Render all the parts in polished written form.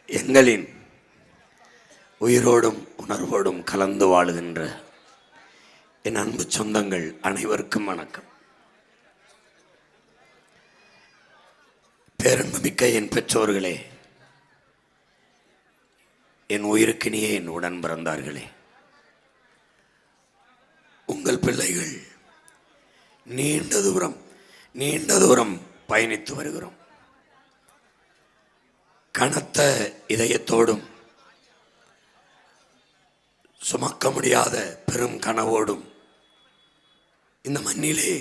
எங்களின் உயிரோடும் உணர்வோடும் கலந்து வாழுகின்ற என் அன்பு சொந்தங்கள் அனைவருக்கும் வணக்கம். பேரன்புமிக்க என் பெற்றோர்களே, என் உயிருக்கினியே என் உடன் பிறந்தார்களே, உங்கள் பிள்ளைகள் நீண்ட தூரம் பயணித்து வருகிறோம். கனத்த இதயத்தோடும் சுமக்க முடியாத பெரும் கனவோடும் இந்த மண்ணிலே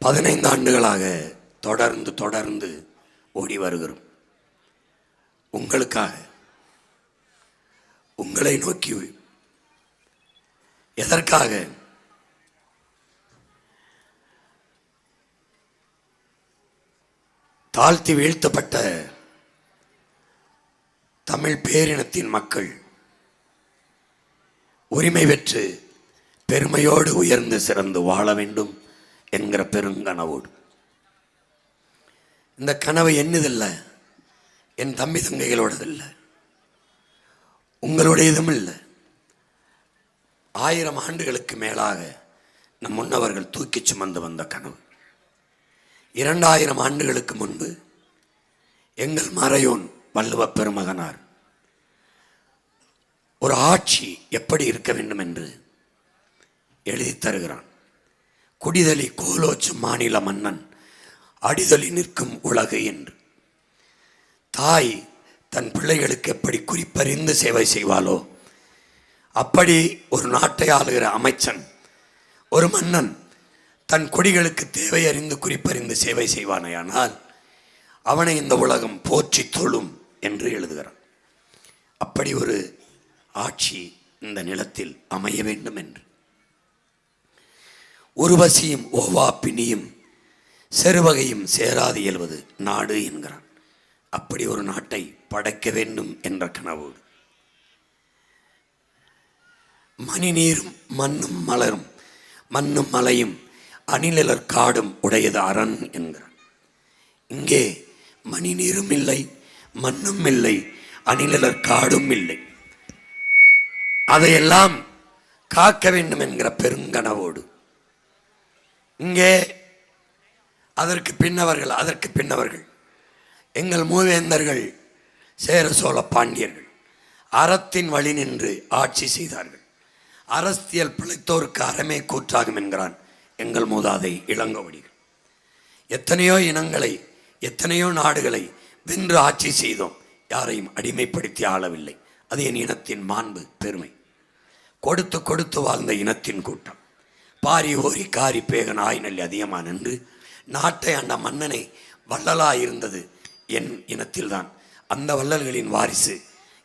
15 ஆண்டுகளாக தொடர்ந்து ஓடி வருகிறோம். உங்களுக்காக, உங்களை நோக்கி. எதற்காக? தாழ்த்தி வீழ்த்தப்பட்ட தமிழ் பேரினத்தின் மக்கள் உரிமை பெற்று பெருமையோடு உயர்ந்து சிறந்து வாழ வேண்டும் என்கிற பெருங்கனவோடு. இந்த கனவு என்னதில்லை, என் தம்பி தங்கைகளோடதில்லை, உங்களுடையதும் இல்லை. 1000 ஆண்டுகளுக்கு மேலாக நம் முன்னவர்கள் தூக்கி சுமந்து வந்த கனவு. 2000 ஆண்டுகளுக்கு முன்பு எங்கள் மறையோன் வள்ளுவ பெருமகனார் ஒரு ஆட்சி எப்படி இருக்க வேண்டும் என்று எழுதி தருகிறான். குடிதலி கோலோச்சும் மாநில மன்னன் அடிதலி நிற்கும் உலகு என்று. தாய் தன் பிள்ளைகளுக்கு எப்படி குறிப்பறிந்து சேவை செய்வாளோ அப்படி ஒரு நாட்டை ஆளுகிற அமைச்சன், ஒரு மன்னன் தன் குடிகளுக்கு தேவை அறிந்து குறிப்பறிந்து சேவை செய்வானையானால் அவனை இந்த உலகம் போற்றி தொழும் என்று எழுதுகிறான். அப்படி ஒரு ஆட்சி இந்த நிலத்தில் அமைய வேண்டும் என்று. உருவசியும் ஓவா பிணியும் செருவகையும் சேராது இயல்வது நாடு என்கிறான். அப்படி ஒரு நாட்டை படைக்க வேண்டும் என்ற கனவோடு மணி நீரும் மண்ணும் மலரும் மண்ணும் மலையும் அணிலர் காடும் உடையது அரண் என்கிறான். இங்கே மணி நீரும் இல்லை, மண்ணும் இல்லை, அணிலர் காடும் இல்லை. அதையெல்லாம் காக்க வேண்டும் என்கிற பெருங்கனவோடு இங்கே அதற்கு பின்னவர்கள் எங்கள் மூவேந்தர்கள் சேர சோழ பாண்டியர்கள் அறத்தின் வழி நின்று ஆட்சி செய்தார்கள். அரசியல் பிழைத்தோருக்கு அறமே கூற்றாகும் என்கிறான் எங்கள் மூதாதை இளங்கோவடிகள். எத்தனையோ இனங்களை, எத்தனையோ நாடுகளை வென்று ஆட்சி செய்தோம், யாரையும் அடிமைப்படுத்தி ஆளவில்லை. அது என் இனத்தின் மாண்பு, பெருமை. கொடுத்து வாழ்ந்த இனத்தின் கூட்டம். பாரி ஓரி காரி பேகன் ஆய்நல்லி அதிகமாக நின்று நாட்டை ஆண்ட மன்னனை வள்ளலாயிருந்தது என் இனத்தில்தான். அந்த வள்ளல்களின் வாரிசு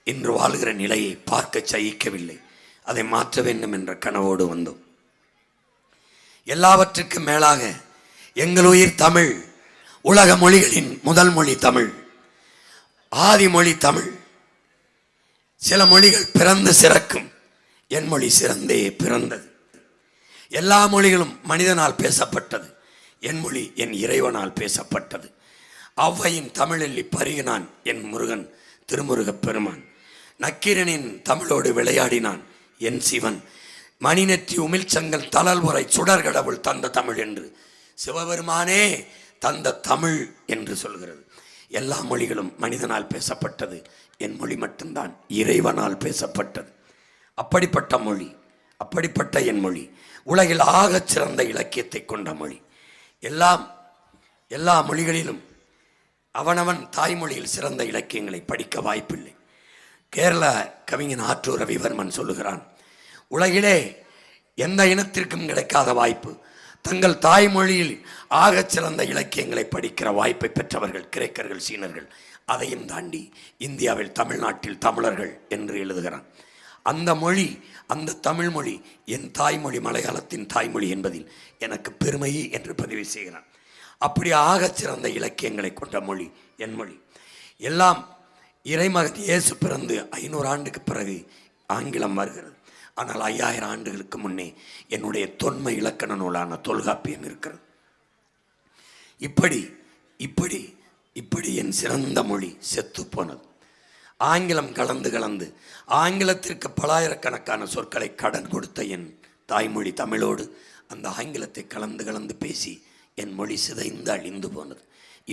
இன்று வாழ்கிற நிலையை பார்க்க சகிக்கவில்லை. அதை மாற்ற வேண்டும் என்ற கனவோடு வந்தோம். எல்லாவற்றுக்கும் மேலாக எங்கள் உயிர் தமிழ். உலக மொழிகளின் முதல் மொழி தமிழ், ஆதிமொழி தமிழ். சில மொழிகள் பிறந்து சிறக்கும், என் மொழி சிறந்தே பிறந்தது. எல்லா மொழிகளும் மனிதனால் பேசப்பட்டது, என் மொழி என் இறைவனால் பேசப்பட்டது. ஔவையின் தமிழெல்லி பருகினான் என் முருகன் திருமுருகப் பெருமான். நக்கீரனின் தமிழோடு விளையாடினான் என் சிவன். மணிநெற்றி உமிழ்ச்சங்கல் தளல் உரை சுடர்கடவுள் தந்த தமிழ் என்று சிவபெருமானே தந்த தமிழ் என்று சொல்கிறது. எல்லா மொழிகளும் மனிதனால் பேசப்பட்டது, என் மொழி மட்டும்தான் இறைவனால் பேசப்பட்டது. அப்படிப்பட்ட மொழி, அப்படிப்பட்ட என் மொழி உலகில் ஆகச் சிறந்த இலக்கியத்தை கொண்ட மொழி. எல்லா மொழிகளிலும் அவனவன் தாய்மொழியில் சிறந்த இலக்கியங்களை படிக்க வாய்ப்பில்லை. கேரள கவிஞன் ஆற்றூர் ரவிவர்மன் சொல்லுகிறான், உலகிலே எந்த இனத்திற்கும் கிடைக்காத வாய்ப்பு, தங்கள் தாய்மொழியில் ஆகச் சிறந்த இலக்கியங்களை படிக்கிற வாய்ப்பை பெற்றவர்கள் கிரேக்கர்கள், சீனர்கள். அதையும் தாண்டி இந்தியாவில் தமிழ்நாட்டில் தமிழர்கள் என்று எழுதுகிறான். அந்த மொழி, அந்த தமிழ் மொழி என் தாய்மொழி, மலையாளத்தின் தாய்மொழி என்பதில் எனக்கு பெருமை என்று பதிவு செய்கிறான். அப்படி ஆகச் சிறந்த இலக்கியங்களை கொண்ட மொழி என் மொழி. எல்லாம் இறைமகன் இயேசு பிறந்து 500 ஆண்டுக்கு பிறகு ஆங்கிலம் வருகிறது. ஆனால் 5000 ஆண்டுகளுக்கு முன்னே என்னுடைய தொன்மை இலக்கண நூலான தொல்காப்பியம் இருக்கிறது. இப்படி இப்படி இப்படி என் சிறந்த மொழி செத்து போனது. ஆங்கிலம் கலந்து கலந்து ஆங்கிலத்திற்கு பலாயிரக்கணக்கான சொற்களை கடன் கொடுத்த என் தாய்மொழி தமிழோடு அந்த ஆங்கிலத்தை கலந்து கலந்து பேசி என் மொழி சிதைந்து அழிந்து போனது.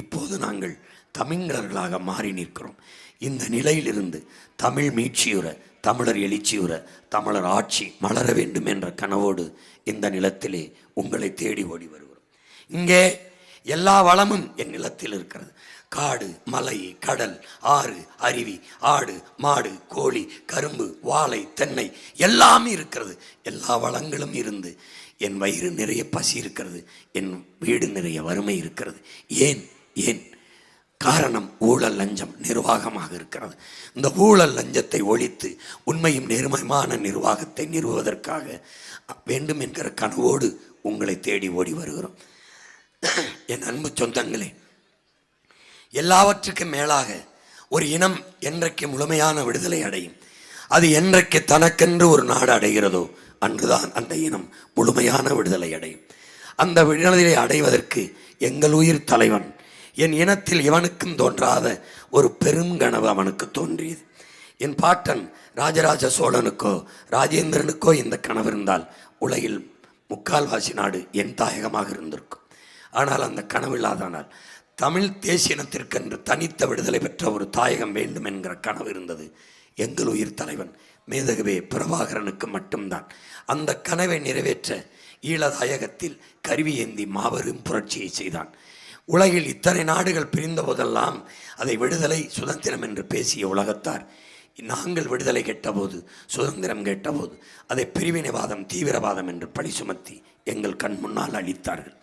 இப்போது நாங்கள் தமிழர்களாக மாறி நிற்கிறோம். இந்த நிலையிலிருந்து தமிழ் மீட்சியுற, தமிழர் எழுச்சியுற, தமிழர் ஆட்சி மலர வேண்டும் என்ற கனவோடு இந்த நிலத்திலே உங்களை தேடி ஓடி வருகிறோம். இங்கே எல்லா வளமும் என் நிலத்தில் இருக்கிறது. காடு, மலை, கடல், ஆறு, அருவி, ஆடு, மாடு, கோழி, கரும்பு, வாழை, தென்னை எல்லாமே இருக்கிறது. எல்லா வளங்களும் இருந்து என் வயிறு நிறைய பசி இருக்கிறது, என் வீடு நிறைய வறுமை இருக்கிறது. ஏன் ஏன் காரணம் ஊழல் லஞ்சம் நிர்வாகமாக இருக்கிறது. இந்த ஊழல் லஞ்சத்தை ஒழித்து உண்மையும் நேர்மையான நிர்வாகத்தை நிறுவுவதற்காக வேண்டும் என்கிற கனவோடு உங்களை தேடி ஓடி வருகிறோம். என் அன்பு சொந்தங்களே, எல்லாவற்றுக்கும் மேலாக ஒரு இனம் என்றைக்கு முழுமையான விடுதலை அடையும், அது என்றைக்கு தனக்கென்று ஒரு நாடு அடைகிறதோ அன்றுதான் அந்த இனம் முழுமையான விடுதலை அடையும். அந்த விடுதலை அடைவதற்கு எங்கள் உயிர் தலைவன், என் இனத்தில் இவனுக்கும் தோன்றாத ஒரு பெரும் கனவு அவனுக்கு தோன்றியது. என் பாட்டன் ராஜராஜ சோழனுக்கோ ராஜேந்திரனுக்கோ இந்த கனவு இருந்தால் உலகில் முக்கால்வாசி நாடு என் தாயகமாக இருந்திருக்கும். ஆனால் அந்த கனவு இல்லாதனால் தமிழ் தேசியனத்திற்கென்று தனித்த விடுதலை பெற்ற ஒரு தாயகம் வேண்டும் என்கிற கனவு இருந்தது. எங்கள் உயிர் தலைவன் மேதகவே பிரபாகரனுக்கு மட்டும்தான். அந்த கனவை நிறைவேற்ற ஈழதாயகத்தில் கருவி ஏந்தி மாபெரும் புரட்சியை செய்தான். உலகில் இத்தனை நாடுகள் பிரிந்த போதெல்லாம் அதை விடுதலை சுதந்திரம் என்று பேசிய உலகத்தார் நாங்கள் விடுதலை கேட்டபோது, சுதந்திரம் கேட்டபோது அதை பிரிவினைவாதம், தீவிரவாதம் என்று பழி சுமத்தி எங்கள் கண் முன்னால் அளித்தார்கள்.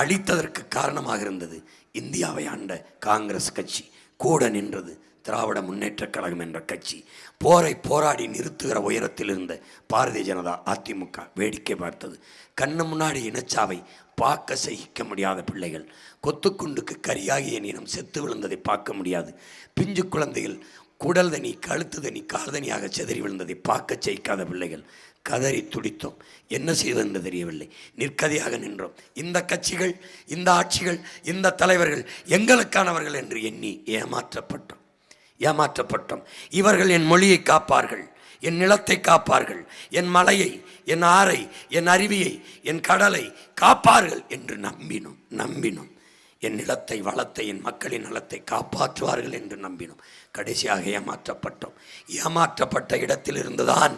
அளித்ததற்கு காரணமாக இருந்தது இந்தியாவை ஆண்ட காங்கிரஸ் கட்சி. கூட நின்றது திராவிட முன்னேற்றக் கழகம் என்ற கட்சி. போரை போராடி நிறுத்துகிற உயரத்தில் இருந்த பாரதிய ஜனதா அதிமுக வேடிக்கை பார்த்தது. கண்ணு முன்னாடி இனச்சாவை பார்க்க சகிக்க முடியாத பிள்ளைகள், கொத்துக்குண்டுக்கு கரியாகிய இனம் செத்து விழுந்ததை பார்க்க முடியாது. பிஞ்சு குழந்தைகள் குடல் தனி, கழுத்து தனி, கால்தனியாக செதறி விழுந்ததை பார்க்க சகிக்காத பிள்ளைகள். கதறி துடித்தோம். என்ன செய்வதென்று தெரியவில்லை. நிற்கதியாக நின்றோம். இந்த கட்சிகள், இந்த ஆட்சிகள், இந்த தலைவர்கள் எங்களுக்கானவர்கள் என்று எண்ணி ஏமாற்றப்பட்டோம். இவர்கள் என் மொழியை காப்பார்கள், என் நிலத்தை காப்பார்கள், என் மலையை, என் ஆறை, என் அருவியை, என் கடலை காப்பார்கள் என்று நம்பினோம். என் நிலத்தை, வளத்தை, என் மக்களின் நலத்தை காப்பாற்றுவார்கள் என்று நம்பினோம். கடைசியாக ஏமாற்றப்பட்டோம். ஏமாற்றப்பட்ட இடத்திலிருந்துதான்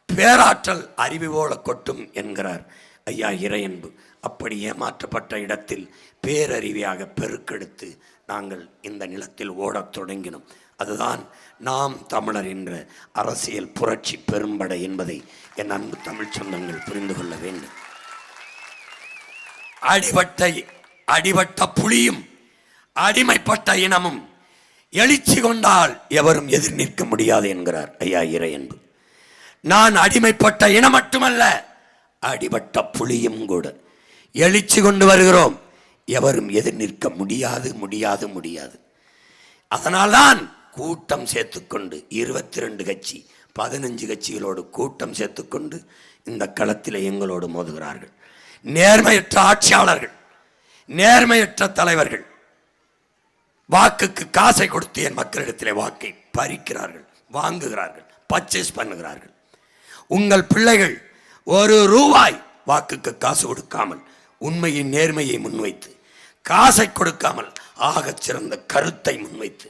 பேராற்றல் அருவி போல கொட்டும் என்கிறார் ஐயா இறையன்பு. அப்படி ஏமாற்றப்பட்ட இடத்தில் பேரறிவியாக பெருக்கெடுத்து நாங்கள் இந்த நிலத்தில் ஓடத் தொடங்கினோம். அதுதான் நாம் தமிழர் என்ற அரசியல் புரட்சி பெரும்படை என்பதை என் அன்பு தமிழ் சொந்தங்கள் புரிந்து கொள்ள வேண்டும். அடிபட்ட புலியும் அடிமைப்பட்ட இனமும் எழுச்சி கொண்டால் எவரும் எதிர் நிற்க முடியாது என்கிறார் ஐயா இறையன்பு. நான் அடிமைப்பட்ட இனம் மட்டுமல்ல, அடிபட்ட புலியும் கூட எழுச்சி கொண்டு வருகிறோம். எவரும் எதிர் நிற்க முடியாது. அதனால்தான் கூட்டம் சேர்த்துக்கொண்டு 22 கட்சி 15 கட்சிகளோடு கூட்டம் சேர்த்துக்கொண்டு இந்த களத்தில் எங்களோடு மோதுகிறார்கள். நேர்மையற்ற ஆட்சியாளர்கள், நேர்மையற்ற தலைவர்கள் வாக்குக்கு காசை கொடுத்து என் மக்களிடத்திலே வாக்கை பறிக்கிறார்கள், வாங்குகிறார்கள், பர்ச்சேஸ் பண்ணுகிறார்கள். உங்கள் பிள்ளைகள் ₹1 வாக்குக்கு காசு கொடுக்காமல் உண்மையின் நேர்மையை முன்வைத்து, காசை கொடுக்காமல் ஆகச் சிறந்த கருத்தை முன்வைத்து,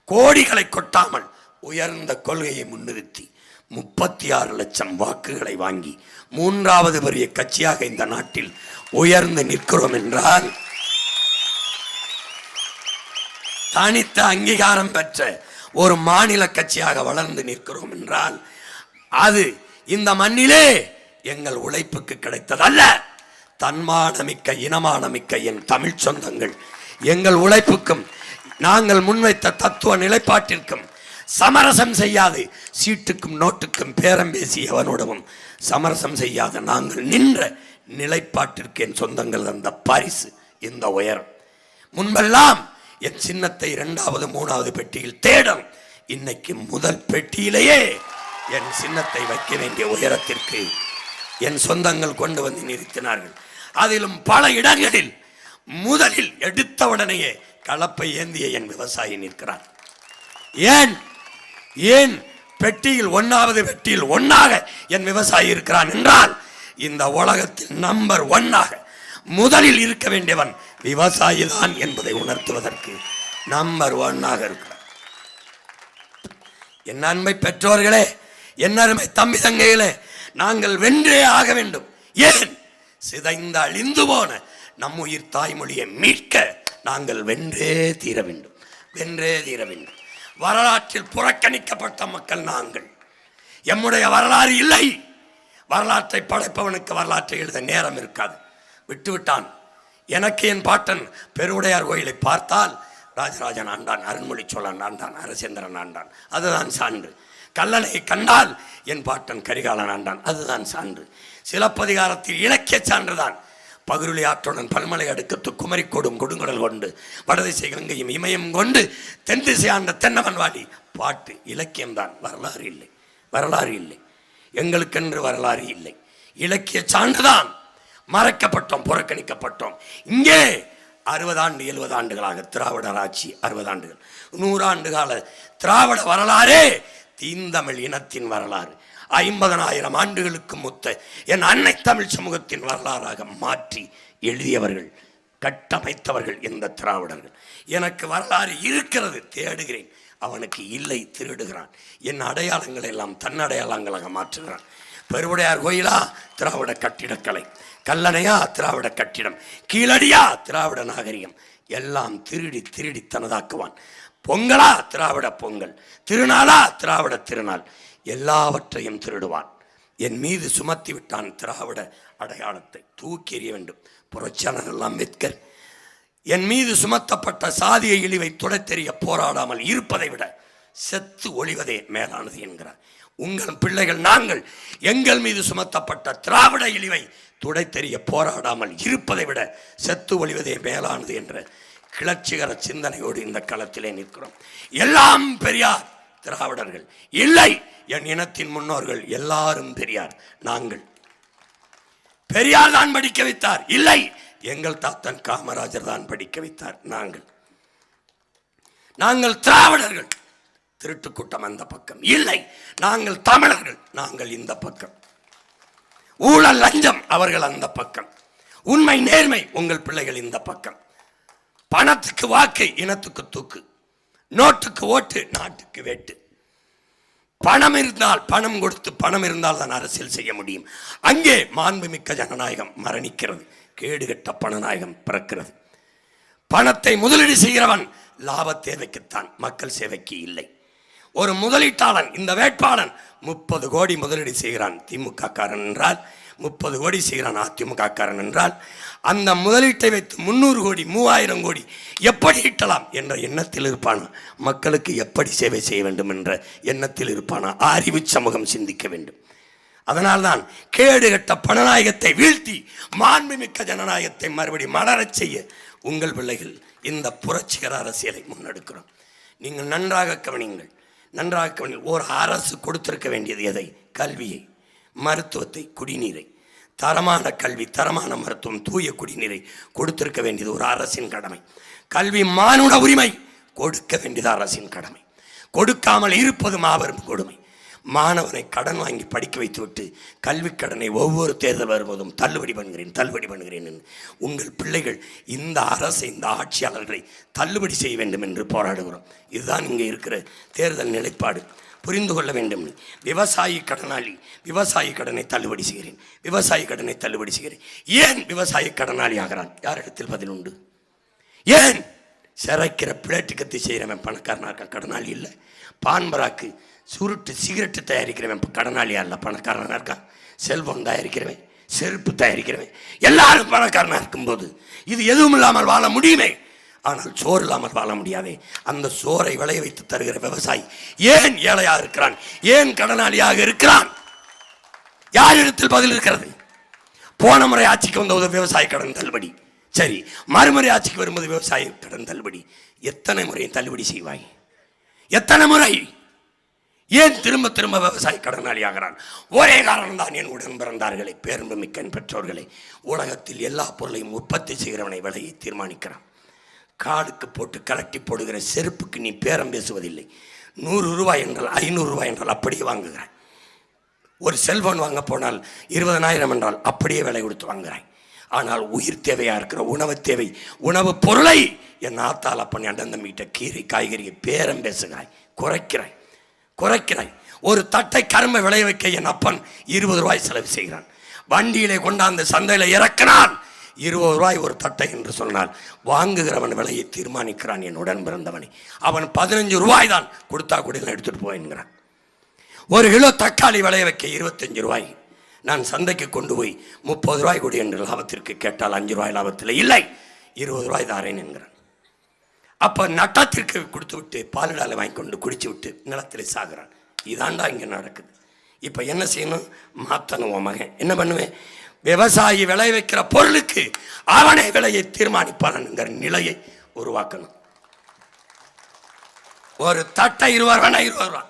கோடிகளை கொட்டாமல் உயர்ந்த கொள்கையை முன்னிறுத்தி 36 லட்சம் வாக்குகளை வாங்கி 3வது பெரிய கட்சியாக இந்த நாட்டில் உயர்ந்து நிற்கிறோம் என்றால், தனித்த அங்கீகாரம் பெற்ற ஒரு மாநில கட்சியாக வளர்ந்து நிற்கிறோம் என்றால், அது இந்த மண்ணிலே எங்கள் உழைப்புக்கு கிடைத்ததல்ல. தன்மானமிக்க இனமானமிக்க என் தமிழ் சொந்தங்கள் எங்கள் உழைப்புக்கும் நாங்கள் முன்வைத்த தத்துவ நிலைப்பாட்டிற்கும் சமரசம் செய்யாது, சீட்டுக்கும் நோட்டுக்கும் பேரம் பேசி எவனோடவும் சமரசம் செய்யாத நாங்கள் நின்ற நிலைப்பாட்டிற்கு என் சொந்தங்கள் தந்த பரிசு இந்த உயரம். முன்பெல்லாம் என் சின்னத்தை 2வது 3வது பெட்டியில் தேடும், இன்னைக்கு முதல் பெட்டியிலேயே என் சின்னத்தை வைக்க வேண்டிய உயரத்திற்கு என் சொந்தங்கள் கொண்டு வந்து நிறுத்தினார்கள். அதிலும் பல இடங்களில் முதலில் எடுத்தவுடனேயே கலப்பை ஏந்திய என் விவசாயி நிற்கிறார். ஏன்? ஏன் பெட்டியில் ஒன்னாவது பெட்டியில் ஒன்னாக என் விவசாயி இருக்கிறான் என்றால், இந்த உலகத்தில் நம்பர் ஒன்னாக முதலில் இருக்க வேண்டியவன் விவசாயி தான் என்பதை உணர்த்துவதற்கு நம்பர் ஒன்னாக இருக்கிறார். என் அன்பை பெற்றோர்களே, என் அருமை தம்பி தங்கைகளே, நாங்கள் வென்றே ஆக வேண்டும். ஏன்? சிதைந்த அழிந்து போன நம் உயிர் தாய்மொழியை மீட்க நாங்கள் வென்றே தீர வேண்டும், வென்றே தீர வேண்டும். வரலாற்றில் புறக்கணிக்கப்பட்ட மக்கள் நாங்கள். எம்முடைய வரலாறு இல்லை. வரலாற்றை படைப்பவனுக்கு வரலாற்றை எழுத நேரம் இருக்காது, விட்டுவிட்டான். எனக்கு என் பாட்டன் பெருவுடையார் கோயிலை பார்த்தால் ராஜராஜன் ஆண்டான், அருண்மொழி சோழன் ஆண்டான், அரசேந்திரன் ஆண்டான், அதுதான் சான்று. கல்லணையை கண்டால் என் பாட்டன் கரிகாலன் ஆண்டான், அதுதான் சான்று. சிலப்பதிகாரத்தில் இலக்கிய சான்றுதான். பகுருளி ஆற்றுடன் பல்மலை அடுக்கத்து குமரி கொடும் கொடுங்குடல் கொண்டு வடதிசை கங்கையும் இமயம் கொண்டு தென் திசை ஆண்ட தென்னவன் வாடி பாட்டு இலக்கியம்தான், வரலாறு இல்லை, வரலாறு இல்லை. எங்களுக்கென்று வரலாறு இல்லை, இலக்கிய சான்றுதான். மறைக்கப்பட்டோம், புறக்கணிக்கப்பட்டோம். இங்கே 60 ஆண்டு 70 ஆண்டுகளாக திராவிடர் ஆட்சி, 60 ஆண்டுகள் 100 ஆண்டு கால திராவிட வரலாறே தீந்தமிழ் இனத்தின் வரலாறு. 50,000 ஆண்டுகளுக்கு முத்த என் அன்னை தமிழ் சமூகத்தின் வரலாறாக மாற்றி எழுதியவர்கள், கட்டமைத்தவர்கள் இந்த திராவிடர்கள். எனக்கு வரலாறு இருக்கிறது, தேடுகிறேன். அவனுக்கு இல்லை, திருடுகிறான். என் அடையாளங்கள் எல்லாம் தன்னடையாளங்களாக மாற்றுகிறான். பெருவுடையார் கோயிலா திராவிட கட்டிடக்கலை, கல்லணையா திராவிட கட்டிடம், கீழடியா திராவிட நாகரிகம், எல்லாம் திருடி திருடி தனதாக்குவான். பொங்கலா திராவிட பொங்கல், திருநாளா திராவிட திருநாள், எல்லாவற்றையும் திருடுவான். என் மீது சுமத்தி விட்டான் திராவிட அடையாளத்தை, தூக்கி எறிய வேண்டும். புரட்சியாளர் அம்பேத்கர் என் மீது சுமத்தப்பட்ட சாதிய இழிவை துடைத்தெறிய போராடாமல் இருப்பதை விட செத்து ஒழிவதே மேலானது என்கிறார். உங்கள் பிள்ளைகள் நாங்கள் எங்கள் மீது சுமத்தப்பட்ட திராவிட இழிவை துடைத்தெறிய போராடாமல் இருப்பதை விட செத்து ஒழிவதே மேலானது என்ற கிளர்ச்சிகர சிந்தனையோடு இந்த களத்திலே நிற்கிறோம். எல்லாம் பெரியார், திராவிடர்கள் இல்லை. என் இனத்தின் முன்னோர்கள் எல்லாரும் பெரியார். நாங்கள் பெரியார் தான் படிக்க வைத்தார், இல்லை. எங்கள் தாத்தன் காமராஜர் தான் படிக்க வைத்தார். நாங்கள் திராவிடர்கள். திருட்டு கூட்டம் அந்த பக்கம் இல்லை, நாங்கள் தமிழர்கள், நாங்கள் இந்த பக்கம். ஊழல் லஞ்சம் அவர்கள் அந்த பக்கம், உண்மை நேர்மை உங்கள் பிள்ளைகள் இந்த பக்கம். பணத்துக்கு வாக்கு, இனத்துக்கு தூக்கு, நோட்டுக்கு ஓட்டு, நாட்டுக்கு வெட்டு. பணம் இருந்தால், பணம் கொடுத்து பணம் இருந்தால் தான் அரசியல் செய்ய முடியும். அங்கே மாண்புமிக்க ஜனநாயகம் மரணிக்கிறது, கேடுகட்ட பணநாயகம் பிறக்கிறது. பணத்தை முதலீடு செய்கிறவன் லாப தேவைக்குத்தான், மக்கள் சேவைக்கு இல்லை. ஒரு முதலீட்டாளன், இந்த வேட்பாளன் 30 கோடி முதலீடு செய்கிறான் திமுக காரன் என்றால், 30 கோடி செய்கிறான் அதிமுக காரன் என்றால், அந்த முதலீட்டை வைத்து 300 கோடி 3000 கோடி எப்படி ஈட்டலாம் என்ற எண்ணத்தில் இருப்பானா? மக்களுக்கு எப்படி சேவை செய்ய வேண்டும் என்ற எண்ணத்தில் இருப்பானா? அறிவு சமூகம் சிந்திக்க வேண்டும். அதனால்தான் கேடுகட்ட பணநாயகத்தை வீழ்த்தி மாண்புமிக்க ஜனநாயகத்தை மறுபடி மலரச் செய்ய உங்கள் பிள்ளைகள் இந்த புரட்சிகர அரசியலை முன்னெடுக்கிறோம். நீங்கள் நன்றாக கவனிங்கள், நன்றாக கவனிங்கள். ஒரு அரசு கொடுத்திருக்க வேண்டியது எதை? கல்வியை, மருத்துவத்தை, குடிநீரை. தரமான கல்வி, தரமான மருத்துவம், தூய குடிநீரை கொடுத்திருக்க வேண்டியது ஒரு அரசின் கடமை. கல்வி மானுட உரிமை, கொடுக்க வேண்டியது அரசின் கடமை. கொடுக்காமல் இருப்பது மாபெரும் கொடுமை. மாணவனை கடன் வாங்கி படிக்க வைத்துவிட்டு கல்வி கடனை ஒவ்வொரு தேர்தல் வரும்போதும் தள்ளுபடி பண்ணுகிறேன் என்று உங்கள் பிள்ளைகள் இந்த அரசை, இந்த ஆட்சியாளர்களை தள்ளுபடி செய்ய வேண்டும் என்று போராடுகிறோம். இதுதான் இங்கே இருக்கிற தேர்தல் நிலைப்பாடு. புரிந்து கொள்ள வேண்டும். விவசாயி கடனாளி, விவசாயி கடனை தள்ளுபடி செய்கிறேன், விவசாயி கடனை தள்ளுபடி செய்கிறேன். ஏன் விவசாயி கடனாளி ஆகிறான்? யாரிடத்தில் பதில் உண்டு? ஏன்? சிறைக்கிற பிளேட்டு கத்தி செய்கிறவன் பணக்காரனாக கடனாளி இல்லை. பான்பராக்கு சுருட்டு சிகரெட்டு தயாரிக்கிறவன் கடனாளியா இல்லை, பணக்காரனாக இருக்கான். செல்போன் தயாரிக்கிறவன், செருப்பு தயாரிக்கிறவன், எல்லாரும் பணக்காரனாக இருக்கும்போது இது எதுவும் இல்லாமல் வாழ முடியுமே. ஆனால் சோறு இல்லாமல் வாழ முடியாதே. அந்த சோறை விளைய வைத்து தருகிற விவசாயி ஏன் ஏழையாக இருக்கிறான்? ஏன் கடனாளியாக இருக்கிறான்? யாரிடத்தில் பதில் இருக்கிறது? போன முறை ஆட்சிக்கு வந்த விவசாய கடன் தள்ளுபடி, சரி. மறுமுறை ஆட்சிக்கு வரும்போது விவசாய கடன் தள்ளுபடி. எத்தனை முறை தள்ளுபடி செய்வாய்? எத்தனை முறை? ஏன் திரும்ப திரும்ப விவசாய கடனாளி ஆகிறான்? ஒரே காரணம் தான், என் உடன் பிறந்தார்களே, பேரன்பு மிக்க பெற்றோர்களே. உலகத்தில் எல்லா பொருளையும் உற்பத்தி செய்கிறவனை விலையை தீர்மானிக்கிறான். காடுக்கு போட்டு கலட்டி போடுகிற செருப்புக்கு நீ பேரம் பேசுவதில்லை. 100 என்றால் 500 என்றால் அப்படியே வாங்குகிறேன். ஒரு செல்போன் வாங்க போனால் 20,000 என்றால் அப்படியே விலை கொடுத்து வாங்குகிறேன். ஆனால் உயிர் தேவையாக இருக்கிற உணவு தேவை, உணவு பொருளை என் ஆத்தால பண்ணி அண்ணன் தம்பிகிட்ட கீரை காய்கறியை பேரம் பேசுகிறாய், குறைக்கிறாய். ஒரு தட்டை கரும்பை விளைய வைக்க என் அப்பன் 20 ரூபாய் செலவு செய்கிறான். வண்டியிலே கொண்டாந்து சந்தையில் இறக்கினான். 20 ரூபாய் ஒரு தட்டை என்று சொன்னால் வாங்குகிறவன் விலையை தீர்மானிக்கிறான். என் உடன் பிறந்தவனை அவன் 15 ரூபாய் தான் கொடுத்தா கூட எடுத்துட்டு போயின்கிறான். ஒரு கிலோ தக்காளி விளைய வைக்க 25 ரூபாய். நான் சந்தைக்கு கொண்டு போய் 30 ரூபாய் கொடு என்று லாபத்திற்கு கேட்டால் 5 ரூபாய் லாபத்தில் இல்லை, 20 ரூபாய் தாரேன் என்கிறான். அப்போ நட்டத்திற்கு கொடுத்து விட்டு பாலிடாலை வாங்கி கொண்டு குடிச்சு விட்டு நிலத்திலே சாகுறான். இதாண்டா இங்கே நடக்குது. இப்போ என்ன செய்யணும்? மாற்றணும். உன் மகன் என்ன பண்ணுவேன்? விவசாயி விளை வைக்கிற பொருளுக்கு அவனே விலையை தீர்மானிப்பான்ங்கிற நிலையை உருவாக்கணும். ஒரு தட்டை 20 ரூபா 20 ரூபா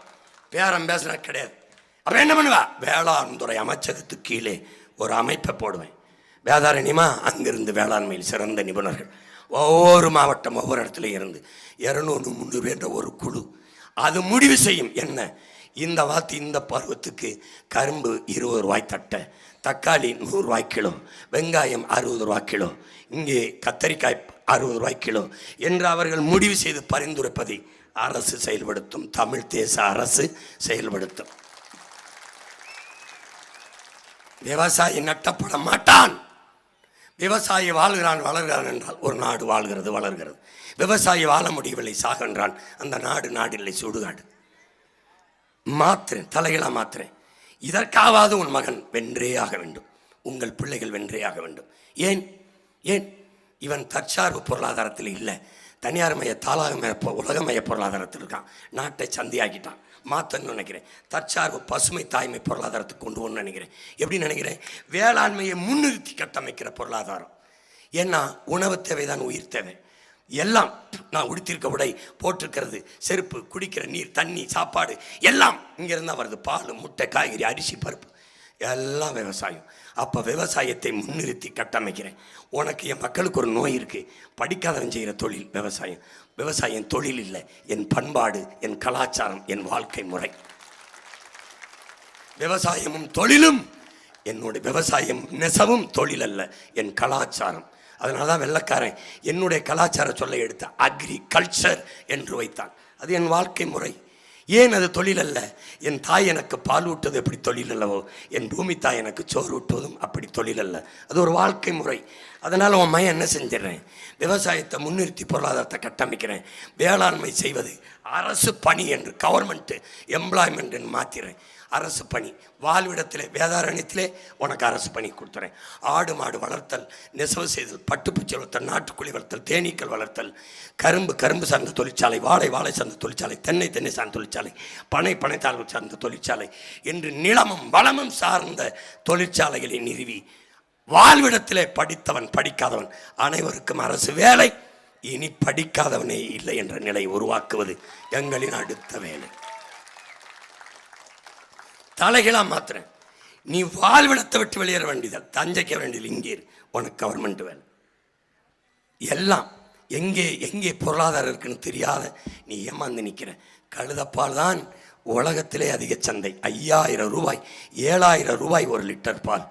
பேரம் பேசுன கிடையாது. அப்போ என்ன பண்ணுவா? வேளாண் துறை அமைச்சகத்துக்கு கீழே ஒரு அமைப்பை போடுவேன். வேதாரண்யமா அங்கிருந்து வேளாண்மையில் சிறந்த நிபுணர்கள் ஒவ்வொரு மாவட்டம் ஒவ்வொரு இடத்துல இருந்து 200-300 என்ற ஒரு குழு அது முடிவு செய்யும். என்ன இந்த வாத்தி இந்த பருவத்துக்கு கரும்பு 20 ரூபாய் தட்டை, தக்காளி 100 ரூபாய் கிலோ, வெங்காயம் 60 ரூபாய் கிலோ, இங்கே கத்தரிக்காய் 60 ரூபாய் கிலோ என்று அவர்கள் முடிவு செய்து பரிந்துரைப்பதை அரசு செயல்படுத்தும். தமிழ் தேச அரசு செயல்படுத்தும். விவசாயி நட்டப்பட மாட்டான். விவசாயி வாழ்கிறான் வளர்கிறான் என்றால் ஒரு நாடு வாழ்கிறது வளர்கிறது. விவசாயி வாழ முடியவில்லை சாகின்றான், அந்த நாடு இல்லை சுடுகாடு. மாத்திரேன், தலைகளாக மாத்திரேன். இதற்காவது உன் மகன் வென்றே ஆக வேண்டும், உங்கள் பிள்ளைகள் வென்றே ஆக வேண்டும். ஏன் இவன் தற்சார்பு பொருளாதாரத்தில் இல்லை, தனியார்மய தாளாகமய உலகமய பொருளாதாரத்தில் இருக்கான். நாட்டை சந்தையாக்கிட்டான். மாற்றணும்னு நினைக்கிறேன். தற்சார்பு பசுமை தாய்மை பொருளாதாரத்துக்கு கொண்டு வரணும்னு நினைக்கிறேன். எப்படி நினைக்கிறேன்? வேளாண்மையை முன்னிறுத்தி கட்டமைக்கிற பொருளாதாரம். ஏன்னா உணவு தேவைதான் உயிர் தேவை. எல்லாம் நான் உடுத்திருக்க உடை, போட்டிருக்கிறது செருப்பு, குடிக்கிற நீர், தண்ணி, சாப்பாடு எல்லாம் இங்கிருந்தா வருது. பால், முட்டை, காய்கறி, அரிசி, பருப்பு எல்லாம் விவசாயம். அப்போ விவசாயத்தை முன்னிறுத்தி கட்டமைக்கிறேன். உனக்கு என் மக்களுக்கு ஒரு நோய் இருக்குது, படிக்காதவன் செய்கிற தொழில் விவசாயம். விவசாயம் தொழில் இல்லை, என் பண்பாடு, என் கலாச்சாரம், என் வாழ்க்கை முறை. விவசாயமும் தொழிலும் என்னுடைய விவசாயம் நெசவும் தொழில் அல்ல, என் கலாச்சாரம். அதனால தான் வெள்ளைக்காரன் என்னுடைய கலாச்சார சொல்லை எடுத்த அக்ரிகல்ச்சர் என்று வைத்தான். அது என் வாழ்க்கை முறை. ஏன் அது தொழில் அல்ல? என் தாய் எனக்கு பால் ஊட்டுவது எப்படி தொழில் அல்லவோ, என் பூமி தாய் எனக்கு சோறு ஊட்டுவதும் அப்படி தொழில் அல்ல, அது ஒரு வாழ்க்கை முறை. அதனால் உன் மையம் என்ன செஞ்சிடறேன்? விவசாயத்தை முன்னிறுத்தி பொருளாதாரத்தை கட்டமைக்கிறேன். வேளாண்மை செய்வது அரசு பணி என்று, கவர்மெண்ட்டு எம்ப்ளாய்மெண்ட் என்று மாற்றிடுறேன். அரசு பணி வாழ்விடத்திலே வேதாரண்யத்திலே உனக்கு அரசு பணி கொடுத்துறேன். ஆடு மாடு வளர்த்தல், நெசவு செய்தல், பட்டுப்பூச்சி வளர்த்தல், நாட்டுக்குழி வளர்த்தல், தேனீக்கள் வளர்த்தல், கரும்பு சார்ந்த தொழிற்சாலை, வாழை சார்ந்த தொழிற்சாலை, தென்னை சார்ந்த தொழிற்சாலை, பனை சார்ந்த தொழிற்சாலை என்று நிலமும் வளமும் சார்ந்த தொழிற்சாலைகளை நிறுவி வாழ்விடத்திலே படித்தவன் படிக்காதவன் அனைவருக்கும் அரசு வேலை, இனி படிக்காதவனே இல்லை என்ற நிலை உருவாக்குவது எங்களின் அடுத்த வேலை. தலைகளாக மாத்திரேன். நீ வாழ்விடத்தை விட்டு வெளியேற வேண்டியதால் தஞ்சைக்க வேண்டியது இங்கே உனக்கு கவர்மெண்ட் வேலை. எல்லாம் எங்கே பொருளாதாரம் இருக்குன்னு தெரியாத நீ ஏமாந்து நிற்கிற. கழுதப்பால் தான் உலகத்திலே அதிக சந்தை. 5000 ரூபாய் 7000 ரூபாய் 1 லிட்டர் பால்.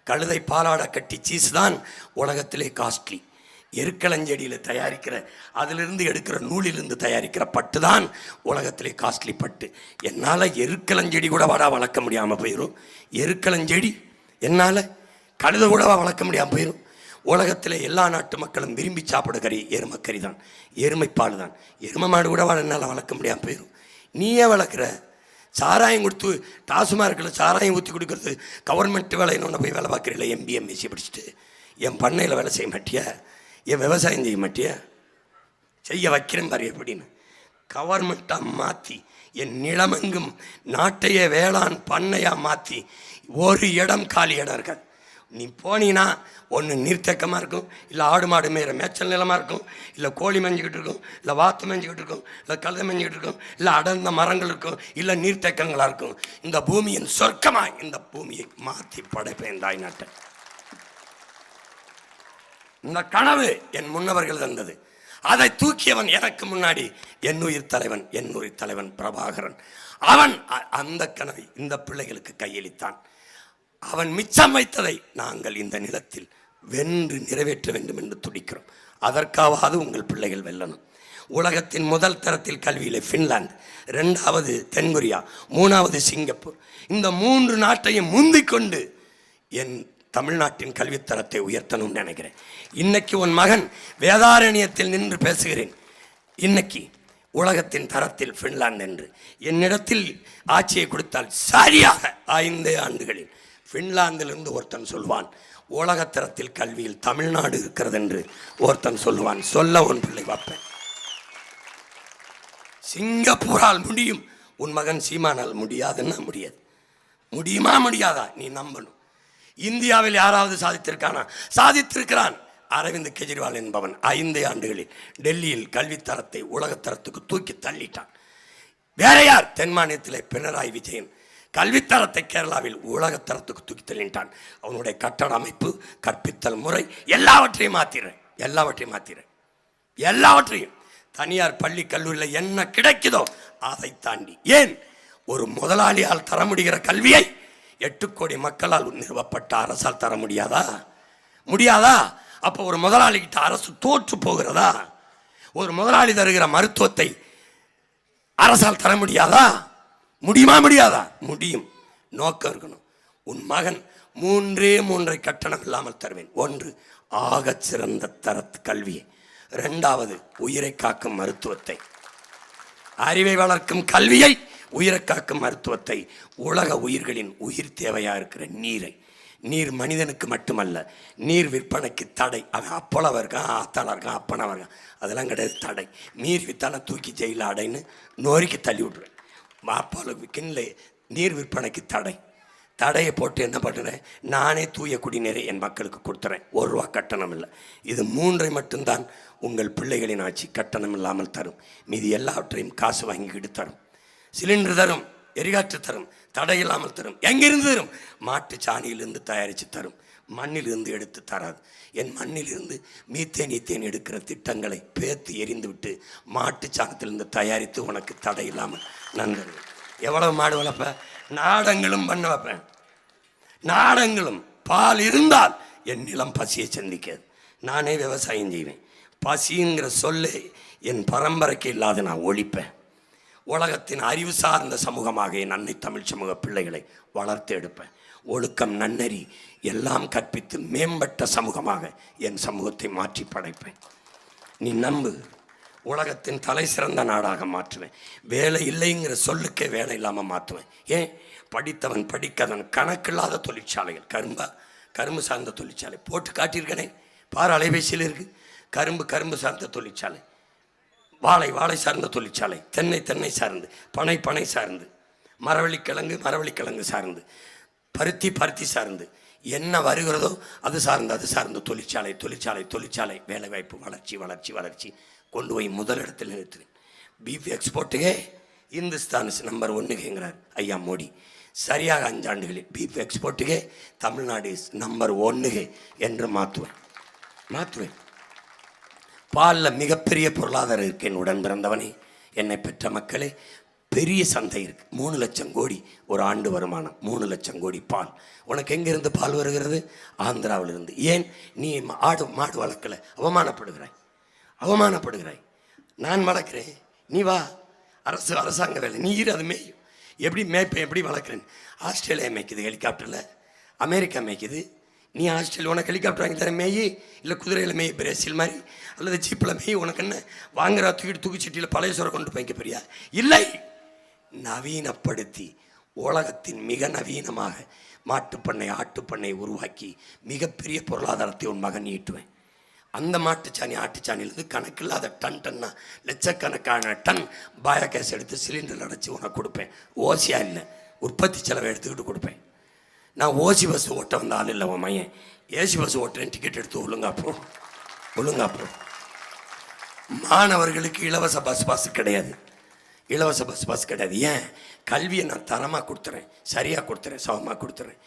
கழுதை பாலாட கட்டி சீஸ் தான் உலகத்திலே காஸ்ட்லி. எருக்களஞ்செடியில் தயாரிக்கிற, அதிலிருந்து எடுக்கிற நூலிலிருந்து தயாரிக்கிற பட்டு தான் உலகத்திலே காஸ்ட்லி பட்டு. என்னால் எருக்களஞ்செடி கூட வளர்க்க முடியாமல் போயிடும். எருக்களஞ்செடி என்னால் கழுத கூட வளர்க்க முடியாமல் போயிடும். உலகத்தில் எல்லா நாட்டு மக்களும் விரும்பி சாப்பிட கறி எருமைக்கறி தான், எருமைப்பால் தான். எருமை மாடு கூட என்னால் வளர்க்க முடியாமல் போயிடும். நீயே வளர்க்குற. சாராயம் கொடுத்து டாஸ்மார்க்கில் சாராயம் ஊற்றி கொடுக்கறது கவர்மெண்ட் வேலைன்னு ஒன்று போய் வேலை பார்க்குறீங்களா? MBA படிச்சுட்டு என் பண்ணையில் வேலை செய்ய மாட்டியா? என் விவசாயம் செய்ய மாட்டியா? செய்ய வைக்கிறேன் பாரு எப்படின்னு. கவர்மெண்ட்டாக மாற்றி என் நிலமெங்கும் நாட்டையே வேளாண் பண்ணையாக மாற்றி ஒரு இடம் காலி இடம் இருக்காது. நீ போனீங்கன்னா ஒன்று நீர்த்தேக்கமாக இருக்கும், இல்லை ஆடு மாடு மேய்கிற மேய்ச்சல் நிலமாக இருக்கும், இல்லை கோழி மேய்ஞ்சிக்கிட்டு இருக்கும், இல்லை வாத்து மேய்ஞ்சிக்கிட்டு இருக்கும், இல்லை கழுதை மேய்ஞ்சிக்கிட்டு இருக்கும், இல்லை அடர்ந்த மரங்கள் இருக்கும், இல்லை நீர்த்தேக்கங்களாக இருக்கும். இந்த பூமியின் சொர்க்கமாக இந்த பூமியை மாற்றி படைப்பேன் தாய் நாட்டை. இந்த கனவு என் முன்னவர்கள் தந்தது. அதை தூக்கியவன் எனக்கு முன்னாடி என் உயிர் தலைவன் பிரபாகரன். அவன் அந்த கனவை இந்த பிள்ளைகளுக்கு கையளித்தான். அவன் மிச்சம் வைத்ததை நாங்கள் இந்த நிலத்தில் வென்று நிறைவேற்ற வேண்டும் என்று துடிக்கிறோம். அதற்காவது உங்கள் பிள்ளைகள் வெல்லணும். உலகத்தின் முதல் தரத்தில் கல்வியில் பின்லாந்து, 2வது தென்கொரியா, 3வது சிங்கப்பூர். இந்த 3 நாட்டையும் முந்திக்கொண்டு என் தமிழ்நாட்டின் கல்வித்தரத்தை உயர்த்தணும்னு நினைக்கிறேன். இன்னைக்கு உன் மகன் வேதாரண்யத்தில் நின்று பேசுகிறேன். இன்னைக்கு உலகத்தின் தரத்தில் பின்லாந்து என்று என்னிடத்தில் ஆட்சியை கொடுத்தால் சரியாக 5 ஆண்டுகளில் பின்லாந்திலிருந்து ஒருத்தன் சொல்வான், உலகத்தரத்தில் கல்வியில் தமிழ்நாடு இருக்கிறது என்று ஒருத்தன் சொல்லுவான். சொல்ல உன் பிள்ளை பார்ப்பேன். சிங்கப்பூரால் முடியும், உன் மகன் சீமானால் முடியாதுன்னா முடியாது. முடியுமா முடியாதா நீ நம்பணும். இந்தியாவில் யாராவது சாதித்திருக்கானா? சாதித்திருக்கிறான். அரவிந்த் கெஜ்ரிவால் என்பவன் 5 ஆண்டுகளில் டெல்லியில் கல்வித்தரத்தை உலகத்தரத்துக்கு தூக்கி தள்ளிட்டான். வேற யார்? தென் மாநிலத்திலே பினராயி விஜயன் கல்வித்தரத்தை கேரளாவில் உலகத்தரத்துக்கு தூக்கி தள்ளிட்டான். அவனுடைய கட்டட அமைப்பு, கற்பித்தல் முறை எல்லாவற்றையும் மாத்திரேன். தனியார் பள்ளி கல்லூரியில் என்ன கிடைக்குதோ அதை தாண்டி ஏன் ஒரு முதலாளியால் தர முடிகிற கல்வியை 8 கோடி மக்களால் நிறுவப்பட்ட அரசால் தர முடியாதா? அப்போ ஒரு முதலாளிகிட்ட அரசு தோற்று போகிறதா? ஒரு முதலாளி தருகிற மருத்துவத்தை அரசால் தர முடியாதா? முடியுமா? முடியும். நோக்கம் இருக்கணும். உன் மகன் 3 கட்டணம் இல்லாமல் தருவேன். 1 ஆகச் சிறந்த தரத்து கல்வியை, 2வது உயிரை காக்கும் மருத்துவத்தை, அறிவை வளர்க்கும் கல்வியை, உயிரை காக்கும் மருத்துவத்தை, உலக உயிர்களின் உயிர் தேவையா இருக்கிற நீர் மனிதனுக்கு மட்டுமல்ல, நீர் விற்பனைக்கு தடை. அவன் அப்பளவ இருக்கான், ஆத்தாளா இருக்கான், அப்பனவ இருக்கான், அதெல்லாம் கிடையாது தடை. நீர் வித்தான தூக்கி ஜெயில அடைன்னு நோரிக்கு தள்ளி விட்ருவேன். மாப்பாளுக்கு கிண்ணல நீர் விற்பனைக்கு தடையை போட்டு என்ன பண்ணுறேன், நானே தூய குடிநீரை என் மக்களுக்கு கொடுத்துறேன். 1 ரூபா கட்டணம் இல்லை. இது 3 மட்டும்தான் உங்கள் பிள்ளைகளின் ஆட்சி கட்டணம் இல்லாமல் தரும். மீதி எல்லாவற்றையும் காசு வாங்கிக்கிட்டு தரும். சிலிண்டர் தரும், எரிகாற்று தரும், தடை இல்லாமல் தரும். எங்கிருந்து தரும்? மாட்டு சாணியிலிருந்து தயாரித்து தரும். மண்ணிலிருந்து எடுத்து தராது. என் மண்ணிலிருந்து மீத்தேன் எடுக்கிற திட்டங்களை பேர்த்து எரிந்து விட்டு மாட்டு சாணத்திலிருந்து தயாரித்து உனக்கு தடை இல்லாமல் நன்றி. எவ்வளவு மாடு வளர்ப்ப? நாடங்களும் பண்ண வைப்பேன். நாடங்களும் பால் இருந்தால் என் நிலம் பசியை சந்திக்காது. நானே விவசாயம் செய்வேன். பசிங்கிற சொல்லே என் பரம்பரைக்கு இல்லாத நான் ஒழிப்பேன். உலகத்தின் அறிவு சார்ந்த சமூகமாக என் அன்னை தமிழ் சமூக பிள்ளைகளை வளர்த்து எடுப்பேன். ஒழுக்கம், நன்னறி எல்லாம் கற்பித்து மேம்பட்ட சமூகமாக என் சமூகத்தை மாற்றி படைப்பேன். நீ நம்பு. உலகத்தின் தலை சிறந்த நாடாக மாற்றுவேன். வேலை இல்லைங்கிற சொல்லுக்கே வேலை இல்லாமல் மாற்றுவேன். ஏன்? படித்தவன் படிக்காதவன் கணக்கில்லாத தொழிற்சாலைகள், கரும்பு சார்ந்த தொழிற்சாலை போட்டு காட்டியிருக்கனே, பாரு அலைபேசியில் இருக்குது. கரும்பு சார்ந்த தொழிற்சாலை, வாழை சார்ந்த தொழிற்சாலை, தென்னை சார்ந்து, பனை சார்ந்து, மரவள்ளிக்கிழங்கு சார்ந்து, பருத்தி சார்ந்து, என்ன வருகிறதோ அது சார்ந்த தொழிற்சாலை, வேலைவாய்ப்பு, வளர்ச்சி கொண்டு போய் முதலிடத்தில் நிறுத்துவேன். பீஃப் எக்ஸ்போர்ட்டுக்கே இந்துஸ்தான் நம்பர் 1ங்கிறார் ஐயா மோடி. சரியாக 5 ஆண்டுகளில் பீஃப் எக்ஸ்போர்ட்டுக்கே தமிழ்நாடு நம்பர் 1 என்று மாற்றுவேன். பாலில் மிகப்பெரிய பொருளாதாரம் இருக்கு. என் உடன் பிறந்தவனே, என்னை பெற்ற மக்களே, பெரிய சந்தை இருக்கு. 3 லட்சம் கோடி ஒரு ஆண்டு வருமானம். 3 லட்சம் கோடி பால். உனக்கு எங்கிருந்து பால் வருகிறது? ஆந்திராவிலிருந்து. ஏன்? நீ மாடு வளர்க்கலை, அவமானப்படுகிறாய். நான் வளர்க்குறேன், நீ வா. அரசாங்க வேலை, நீ இரு, அது மேயும். எப்படி மேய்ப்பேன், எப்படி வளர்க்குறேன்? ஆஸ்திரேலியா மேய்க்குது ஹெலிகாப்டரில், அமெரிக்கா மேய்க்குது. நீ ஆஸ்திரேலியா உனக்கு ஹெலிகாப்டர் வாங்கி தர மேயி, இல்லை குதிரையில் மேய், பிரேசில் மாதிரி, அல்லது ஜீப்பில் மேய். உனக்கு என்ன வாங்குறா? தூக்கிச்சட்டியில் பழைய சோறை கொண்டு போய்க்க போறியா? இல்லை, நவீனப்படுத்தி உலகத்தின் மிக நவீனமாக மாட்டுப்பண்ணை, ஆட்டுப்பண்ணை உருவாக்கி மிகப்பெரிய பொருளாதாரத்தை உன் மகன் ஈட்டுவேன். அந்த ஆட்டுச்சாணியிலிருந்து கணக்கில்லாத டன்னா லட்சக்கணக்கான டன் பயோகேஸ் எடுத்து சிலிண்டர் அடைச்சி உனக்கு கொடுப்பேன். ஓசியா இல்லை, உற்பத்தி செலவை எடுத்துக்கிட்டு கொடுப்பேன். நான் ஓசி பஸ் ஓட்ட வந்த ஆள் இல்லை உன் மையன். ஏசி பஸ் ஓட்டுறேன், டிக்கெட் எடுத்து ஒழுங்கா போ. மாணவர்களுக்கு இலவச பஸ் கிடையாது. ஏன்? கல்வியை நான் தரமாக கொடுத்துறேன், சரியாக கொடுத்துறேன், சமமாக கொடுத்துறேன்.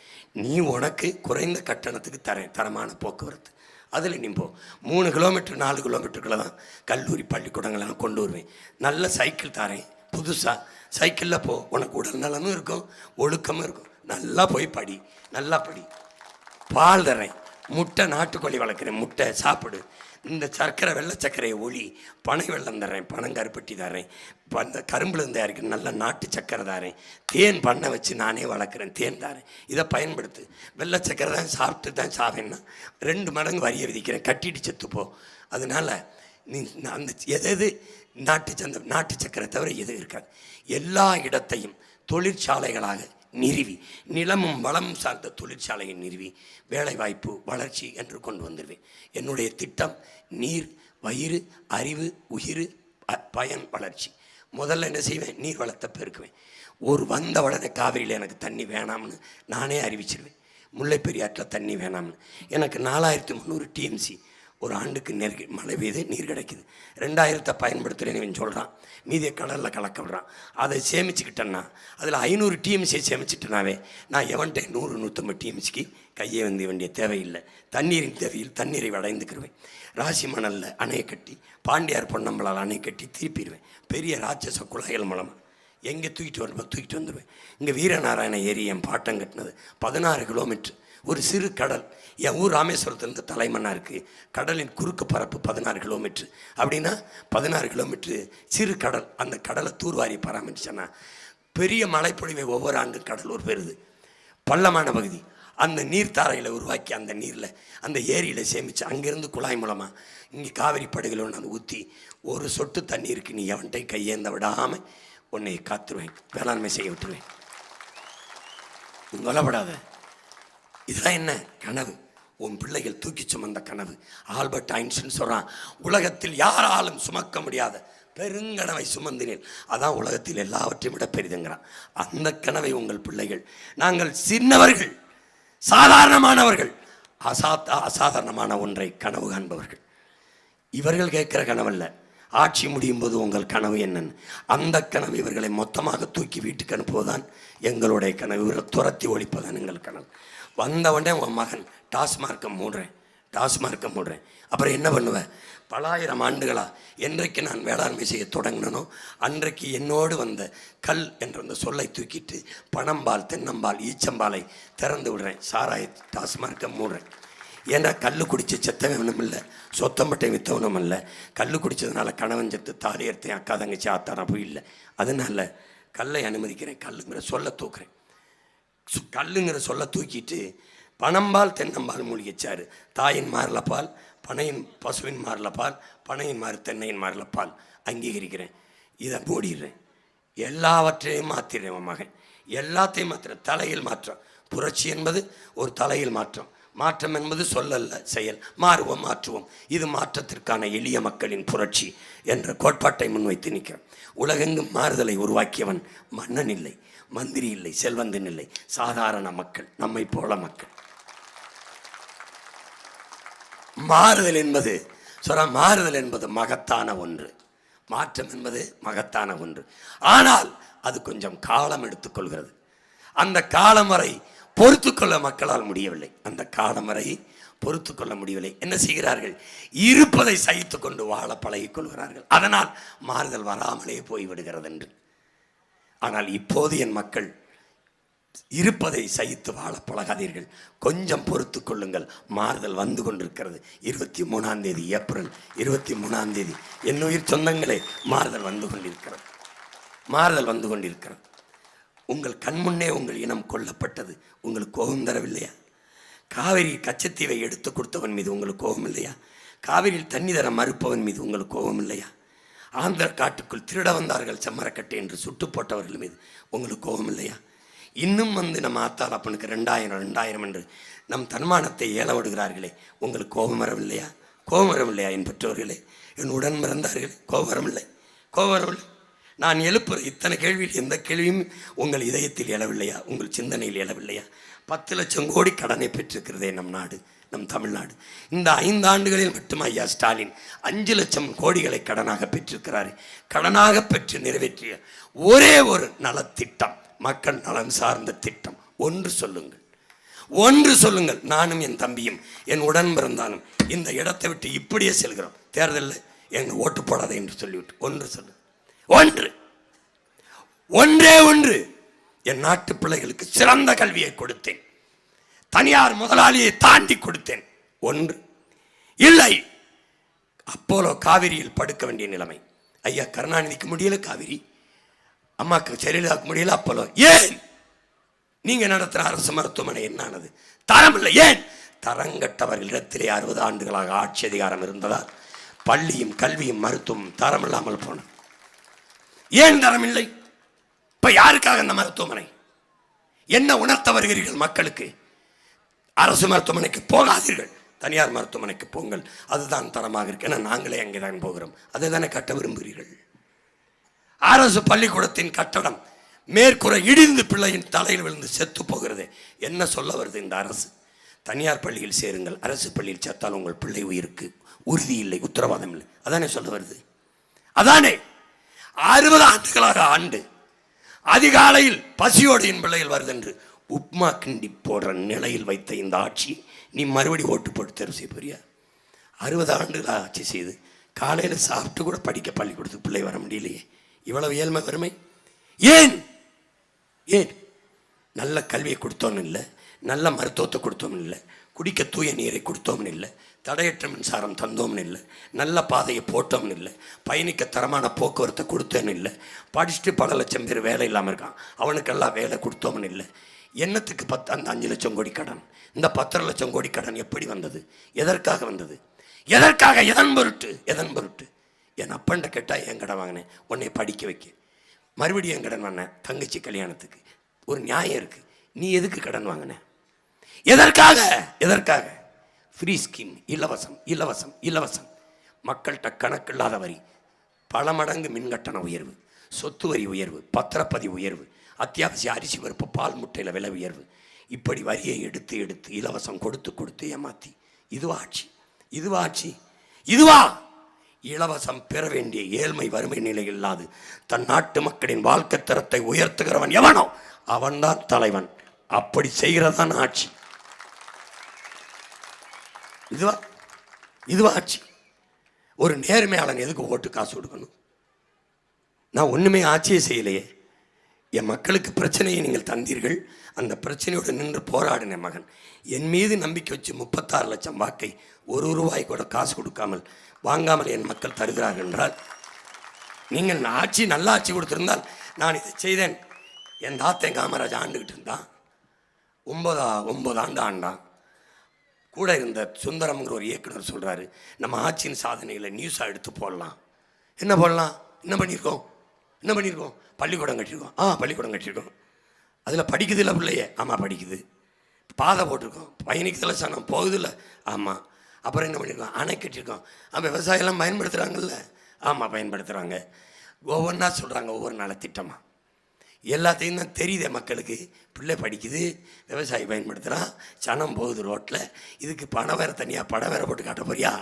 நீ உனக்கு குறைந்த கட்டணத்துக்கு தரேன், தரமான போக்குவரத்து. அதில் நீ போ. 3 கிலோமீட்டர் 4 கிலோமீட்டருக்குள்ளே தான் கல்லூரி பள்ளிக்கூடங்களெல்லாம் கொண்டு வருவேன். நல்ல சைக்கிள் தாரேன் புதுசாக. சைக்கிளில் போ, உனக்கு உடல் நலனும் இருக்கும், ஒழுக்கமும் இருக்கும். நல்லா போய் படி, நல்லா படி. பால் தரேன், முட்டை நாட்டுக்கோழி வளர்க்குறேன், முட்டை சாப்பிடு. இந்த சர்க்கரை வெள்ளை சர்க்கரையை ஒளி, பனை வெள்ளம் தரேன், பனங்கருப்பட்டி தரேன், அந்த கரும்புலேருந்து தயாரிக்கிற நல்ல நாட்டு சர்க்கரை தாரேன், தேன் பண்ணை வச்சு நானே வளர்க்குறேன், தேன் தாரேன், இதை பயன்படுத்து. வெள்ளை சர்க்கரை தான் சாப்பிட்டு தான் சாவேன்னா 2 மடங்கு வரியை விதிக்கிறேன், கட்டிட்டு செத்துப்போ. அதனால் நீ அந்த எது நாட்டு சர்க்கரை தவிர எது இருக்காது. எல்லா இடத்தையும் தொழிற்சாலைகளாக நிறுவி, நிலமும் வளமும் சார்ந்த தொழிற்சாலையை நிறுவி வேலைவாய்ப்பு வளர்ச்சி என்று கொண்டு வந்துடுவேன். என்னுடைய திட்டம் நீர், வயிறு, அறிவு, உயிர், பயன், வளர்ச்சி. முதல்ல என்ன செய்வேன்? நீர் வளத்தை பெருக்குவேன். வந்த உடனே காவிரியில் எனக்கு தண்ணி வேணாம்னு நானே அறிவிச்சிருவேன். முல்லை பெரியாற்றில் தண்ணி வேணாம்னு. எனக்கு 4300 டிஎம்சி ஒரு ஆண்டுக்கு மழை பெய்து நீர் கிடைக்குது. 2000 பயன்படுத்துகிறேன்னு இவன் சொல்கிறான், மீதியை கடலில் கலக்க விடுறான். அதை சேமிச்சுக்கிட்டேன்னா அதில் 500 டிஎம்சியை சேமிச்சிட்டேனாவே நான் எவன்ட்டே 100-150 டிஎம்சிக்கு கையே வந்து வேண்டிய தேவையில்லை. தண்ணீரின் தேவையில் தண்ணீரை அடைந்துக்கிடுவேன். ராசி மணலில் அணையை கட்டி, பாண்டியார் பொன்னம்பலால் அணை கட்டி திருப்பிடுவேன். பெரிய ராட்சச குழாய்கள் மூலமாக எங்கே தூக்கிட்டு வந்துடுவேன். இங்கே வீரநாராயண ஏரி என் பாட்டம் கட்டினது 16 கிலோமீட்டர். ஒரு சிறு கடல். என் ஊர் ராமேஸ்வரத்துலேருந்து தலைமன்னாக இருக்குது. கடலின் குறுக்கு பரப்பு 16 கிலோமீட்ரு. அப்படின்னா 16 கிலோமீட்ரு சிறு கடல். அந்த கடலை தூர்வாரி பராமரிச்சேன்னா பெரிய மழைப்பொழிவை ஒவ்வொரு ஆண்டும் கடலூர் பெறுது. பள்ளமான பகுதி. அந்த நீர்த்தாரையில் உருவாக்கி அந்த நீரில் அந்த ஏரியில் சேமித்து அங்கேருந்து குழாய் மூலமாக இங்கே காவிரி படுகையில் ஒன்று அதை ஊற்றி ஒரு சொட்டு தண்ணீருக்கு நீ எவன்ட்டை கையேந்த விடாமல் உன்னை காத்துருவேன், வேளாண்மை செய்ய விட்டுருவேன். கொல்லப்படாத. இதெல்லாம் என்ன கனவு? உன் பிள்ளைகள் தூக்கி சுமந்த கனவு. ஆல்பர்ட் ஐன்ஸ்டீன் சொல்கிறான், உலகத்தில் யாராலும் சுமக்க முடியாத பெருங்கனவை சுமந்தினேன், அதான் உலகத்தில் எல்லாவற்றையும் விட பெரிதுங்கிறான். அந்த கனவை உங்கள் பிள்ளைகள், நாங்கள் சின்னவர்கள், சாதாரணமானவர்கள், அசாதாரணமான ஒன்றை கனவு காண்பவர்கள். இவர்கள் கேட்குற கனவல்ல. ஆட்சி முடியும் போது உங்கள் கனவு என்னன்னு, அந்த கனவு இவர்களை மொத்தமாக தூக்கி வீட்டுக்கு அனுப்புவதுதான் எங்களுடைய கனவு. இவரை துரத்தி ஒழிப்பதான் எங்கள் கனவு. வந்த உடனே உன் மகன் டாஸ்மார்க்கை மூடுறேன். அப்புறம் என்ன பண்ணுவேன்? பல ஆயிரம் ஆண்டுகளா என்றைக்கு நான் வேளாண்மை செய்ய தொடங்கினோ அன்றைக்கு என்னோடு வந்த கல் என்ற அந்த சொல்லை தூக்கிட்டு பனம்பால், தென்னம்பால், ஈச்சம்பாலை திறந்து விடுறேன். சாராய டாஸ்மார்க்கை மூடுறேன். ஏன்னா கல் குடித்து செத்தவனும் இல்லை, சொத்தம்பட்டை விற்றவனும் இல்லை. கல் குடித்ததுனால கணவன் செத்து தாலி எடுத்தேன், அக்கா தங்கச்சி ஆத்தாரா போய் இல்லை. அதனால கல்லை அனுமதிக்கிறேன், கல்லுங்கிற சொல்ல தூக்குறேன். கல்லுங்கிற சொல்ல தூக்கிட்டு பனம்பால், தென்னம்பால் மூழ்கிச்சாரு. தாயின் மாறல பால், பசுவின் மாறல பால், பனையின் மாறு, தென்னையின் மாறல பால் அங்கீகரிக்கிறேன். இதை மூடிடுறேன். எல்லாவற்றையும் மாற்றிடுறேன். உன் மகன் எல்லாத்தையும் மாற்றுறேன். தலையில் மாற்றம். புரட்சி என்பது ஒரு தலையில் மாற்றம். மாற்றம் என்பது சொல்லல்ல, செயல். மாற்றுவோம். இது மாற்றத்திற்கான எளிய மக்களின் புரட்சி என்ற கோட்பாட்டை முன்வைத்து நிற்கிறேன். உலகெங்கும் மாறுதலை உருவாக்கியவன் மன்னன் இல்லை, மந்திரி இல்லை, செல்வந்தன் இல்லை, சாதாரண மக்கள், நம்மை போல மக்கள். மாறுதல் என்பது மகத்தான ஒன்று. மாற்றம் என்பது மகத்தான ஒன்று. ஆனால் அது கொஞ்சம் காலம் எடுத்துக்கொள்கிறது. அந்த காலம் வரை பொறுத்துக்கொள்ள மக்களால் முடியவில்லை. என்ன செய்கிறார்கள்? இருப்பதை சகித்து கொண்டு வாழ பழகிக் கொள்கிறார்கள். அதனால் மாறுதல் வராமலே போய்விடுகிறது என்று. ஆனால் இப்போது என் மக்கள், இருப்பதை சகித்து வாழ பழகாதீர்கள், கொஞ்சம் பொறுத்து கொள்ளுங்கள். மாறுதல் வந்து கொண்டிருக்கிறது. 23ஆம் தேதி, ஏப்ரல் 23ஆம் தேதி, என் உயிர் சொந்தங்களே, மாறுதல் வந்து கொண்டிருக்கிறது. உங்கள் கண்முன்னே உங்கள் இனம் கொல்லப்பட்டது. உங்களுக்கு கோபம் தரவில்லையா? காவிரி கச்சத்தீவை எடுத்து கொடுத்தவன் மீது உங்களுக்கு கோபம் இல்லையா? காவிரியில் தண்ணி தர மறுப்பவன் மீது உங்களுக்கு கோபம் இல்லையா? ஆந்திர காட்டுக்குள் திருட வந்தார்கள் செம்மரக்கட்டை என்று சுட்டு போட்டவர்கள் மீது உங்களுக்கு கோபம் இல்லையா? இன்னும் நம்ம ஆத்தாள் அப்பனுக்கு 2000 என்று நம் தன்மானத்தை ஏல விடுகிறார்களே, உங்களுக்கு கோபம் வரவில்லையா? என் பெற்றோர்களே, என் உடன் பிறந்தார்களே, கோபம் வரவில்லை? நான் எழுப்புற இத்தனை கேள்வியில் எந்த கேள்வியும் உங்கள் இதயத்தில் எழவில்லையா? உங்கள் சிந்தனையில் எழவில்லையா? 10 லட்சம் கோடி கடனை பெற்றிருக்கிறதே நம் நாடு, நம் தமிழ்நாடு. இந்த 5 ஆண்டுகளில் மட்டும் ஐயா ஸ்டாலின் 5 லட்சம் கோடிகளை கடனாக பெற்றிருக்கிறார். கடனாக பெற்று நிறைவேற்றிய ஒரே ஒரு நலத்திட்டம், மக்கள் நலன் சார்ந்த திட்டம் ஒன்று சொல்லுங்கள். ஒன்று சொல்லுங்கள், நானும் என் தம்பியும் என் உடன் பிறந்தாலும் இந்த இடத்தை விட்டு இப்படியே செல்கிறோம், தேர்தலில் எங்க ஓட்டு போடாதே என்று சொல்லிவிட்டு ஒன்று சொல்லு. ஒன்று, ஒன்றே ஒன்று, என் நாட்டு பிள்ளைகளுக்கு சிறந்த கல்வியை கொடுத்தேன், தனியார் முதலாளியை தாண்டி கொடுத்தேன். ஒன்று இல்லை, அப்போலோ காவிரியில் படுக்க வேண்டிய நிலைமை. ஐயா கருணாநிதிக்கு முடியல காவிரி, அம்மாக்கு ஜெயலலிதாவுக்கு முடியல அப்போலோ. ஏன் நீங்க நடத்துற அரசு மருத்துவமனை என்னானது? தரம் இல்லை. ஏன்? தரங்கட்டவர்களிடத்திலே 60 ஆண்டுகளாக ஆட்சி அதிகாரம் இருந்ததால் பள்ளியும் கல்வியும் மருத்துவம் தரம் இல்லாமல் போன. ஏன் தரம் இல்லை? இப்ப யாருக்காக அந்த மருத்துவமனை? என்ன உணர்த்த வருகிறீர்கள் மக்களுக்கு? அரசு மருத்துவமனைக்கு போகாதீர்கள், தனியார் மருத்துவமனைக்கு போங்கள், அதுதான் தரமாக இருக்கு. ஏன்னா நாங்களே அங்கேதான் போகிறோம், அதை தானே கட்ட விரும்புகிறீர்கள். அரசு பள்ளிக்கூடத்தின் கட்டடம் மேற்கூரை இடிந்து பிள்ளையின் தலையில் விழுந்து செத்து போகிறது. என்ன சொல்ல வருது இந்த அரசு? தனியார் பள்ளியில் சேருங்கள், அரசு பள்ளியில் சேர்த்தால் உங்கள் பிள்ளை உயிருக்கு உறுதி இல்லை, உத்தரவாதம் இல்லை. அதானே சொல்ல வருது. அதானே 60 ஆண்டுகளாக ஆண்டு அதிகாலையில் பசியோடு என் பிள்ளைகள் வருது என்று உப்மா கிண்டி போடுற நிலையில் வைத்த இந்த ஆட்சி நீ மறுபடி ஓட்டு போட்டு தேர்வு செய்ய போறியா? 60 ஆண்டுகளாக ஆட்சி செய்து காலையில் சாப்பிட்டு கூட படிக்க பள்ளிக்கூடத்துக்கு பிள்ளை வர முடியலையே. இவ்வளவு ஏழ்மை வறுமை ஏன்? ஏன்? நல்ல கல்வியை கொடுத்தோன்னு இல்லை, நல்ல மருத்துவத்தை கொடுத்தோம்னு இல்லை, குடிக்க தூய நீரை கொடுத்தோம்னு இல்லை, தடையற்ற மின்சாரம் தந்தோம்னு இல்லை, நல்ல பாதையை போட்டோம்னு இல்லை, பயணிக்க தரமான போக்குவரத்தை கொடுத்தோன்னு இல்லை, படிச்சுட்டு பல லட்சம் பேர் வேலை இல்லாமல் இருக்கான் அவனுக்கெல்லாம் வேலை கொடுத்தோம்னு இல்லை. என்னத்துக்கு அந்த 5 லட்சம் கோடி கடன், இந்த 10 லட்சம் கோடி கடன் எப்படி வந்தது? எதற்காக வந்தது? எதற்காக? எதன் பொருட்டு? எதன் பொருட்டு? என் அப்பன்ட்ட கேட்டால் என் கடன் வாங்கினேன் உன்னை படிக்க வைக்க, மறுபடியும் என் கடன் வாங்கினேன் தங்கச்சி கல்யாணத்துக்கு. ஒரு நியாயம் இருக்கு. நீ எதுக்கு கடன் வாங்கின? எதற்காக? எதற்காக? ஃப்ரீ ஸ்கீம், இலவசம் இலவசம் இலவசம். மக்கள்கிட்ட கணக்கில்லாத வரி, பல மடங்கு மின்கட்டண உயர்வு, சொத்து வரி உயர்வு, பத்திரப்பதிவு உயர்வு, அத்தியாவசிய அரிசி பருப்பு பால் முட்டையில் விலை உயர்வு, இப்படி வரியை எடுத்து எடுத்து இலவசம் கொடுத்து கொடுத்து ஏமாத்தி. இதுவா ஆட்சி? இதுவா ஆட்சி? இதுவா? இலவசம் பெற வேண்டிய ஏழ்மை வறுமை நிலை இல்லாது தன் நாட்டு மக்களின் வாழ்க்கை தரத்தை உயர்த்துகிறவன் எவனோ அவன்தான் தலைவன். அப்படி செய்கிறதான் ஆட்சி. இதுவா? இதுவா ஆட்சி? ஒரு நேர்மையாளன் எதுக்கு ஓட்டு காசு கொடுக்கணும்? நான் ஒண்ணுமே ஆட்சியே செய்யலையே. என் மக்களுக்கு பிரச்சனையை நீங்கள் தந்தீர்கள், அந்த பிரச்சனையோடு நின்று போராடின மகன் என் மீது நம்பிக்கை வச்சு 36 லட்சம் வாக்கை 1 ரூபாய் கூட காசு கொடுக்காமல் வாங்காமல் என் மக்கள் தருகிறார்கள் என்றால், நீங்கள் ஆட்சி நல்ல ஆட்சி கொடுத்திருந்தால் நான் இதை செய்தேன். என் தாத்தன் காமராஜ் ஆண்டுகிட்டு இருந்தான், 9 ஆண்டு ஆண்டான். கூட இருந்த சுந்தரம்ங்கிற ஒரு இயக்குனர் சொல்றாரு, நம்ம ஆட்சியின் சாதனைகளை நியூஸாக எடுத்து போடலாம். என்ன போடலாம்? என்ன பண்ணியிருக்கோம்? என்ன பண்ணியிருக்கோம்? பள்ளிக்கூடம் கட்டியிருக்கோம். பள்ளிக்கூடம் கட்டியிருக்கோம். அதில் படிக்குது இல்லை பிள்ளையே? ஆமாம் படிக்குது. பாதை போட்டிருக்கோம், பயணிக்கல சனம் போகுதில்ல? ஆமாம். அப்புறம் என்ன பண்ணியிருக்கோம்? அணை கட்டியிருக்கோம். விவசாயம்லாம் பயன்படுத்துகிறாங்கல்ல? ஆமாம் பயன்படுத்துகிறாங்க. ஒவ்வொன்றா சொல்கிறாங்க, ஒவ்வொரு நலத்திட்டமாக. எல்லாத்தையும் தான் தெரியுதே மக்களுக்கு. பிள்ளை படிக்குது, விவசாயி பயன்படுத்துகிறான், சனம் போகுது ரோட்டில். இதுக்கு பணம் வேறு தனியாக படம் வேறு போட்டு காட்ட போறியா?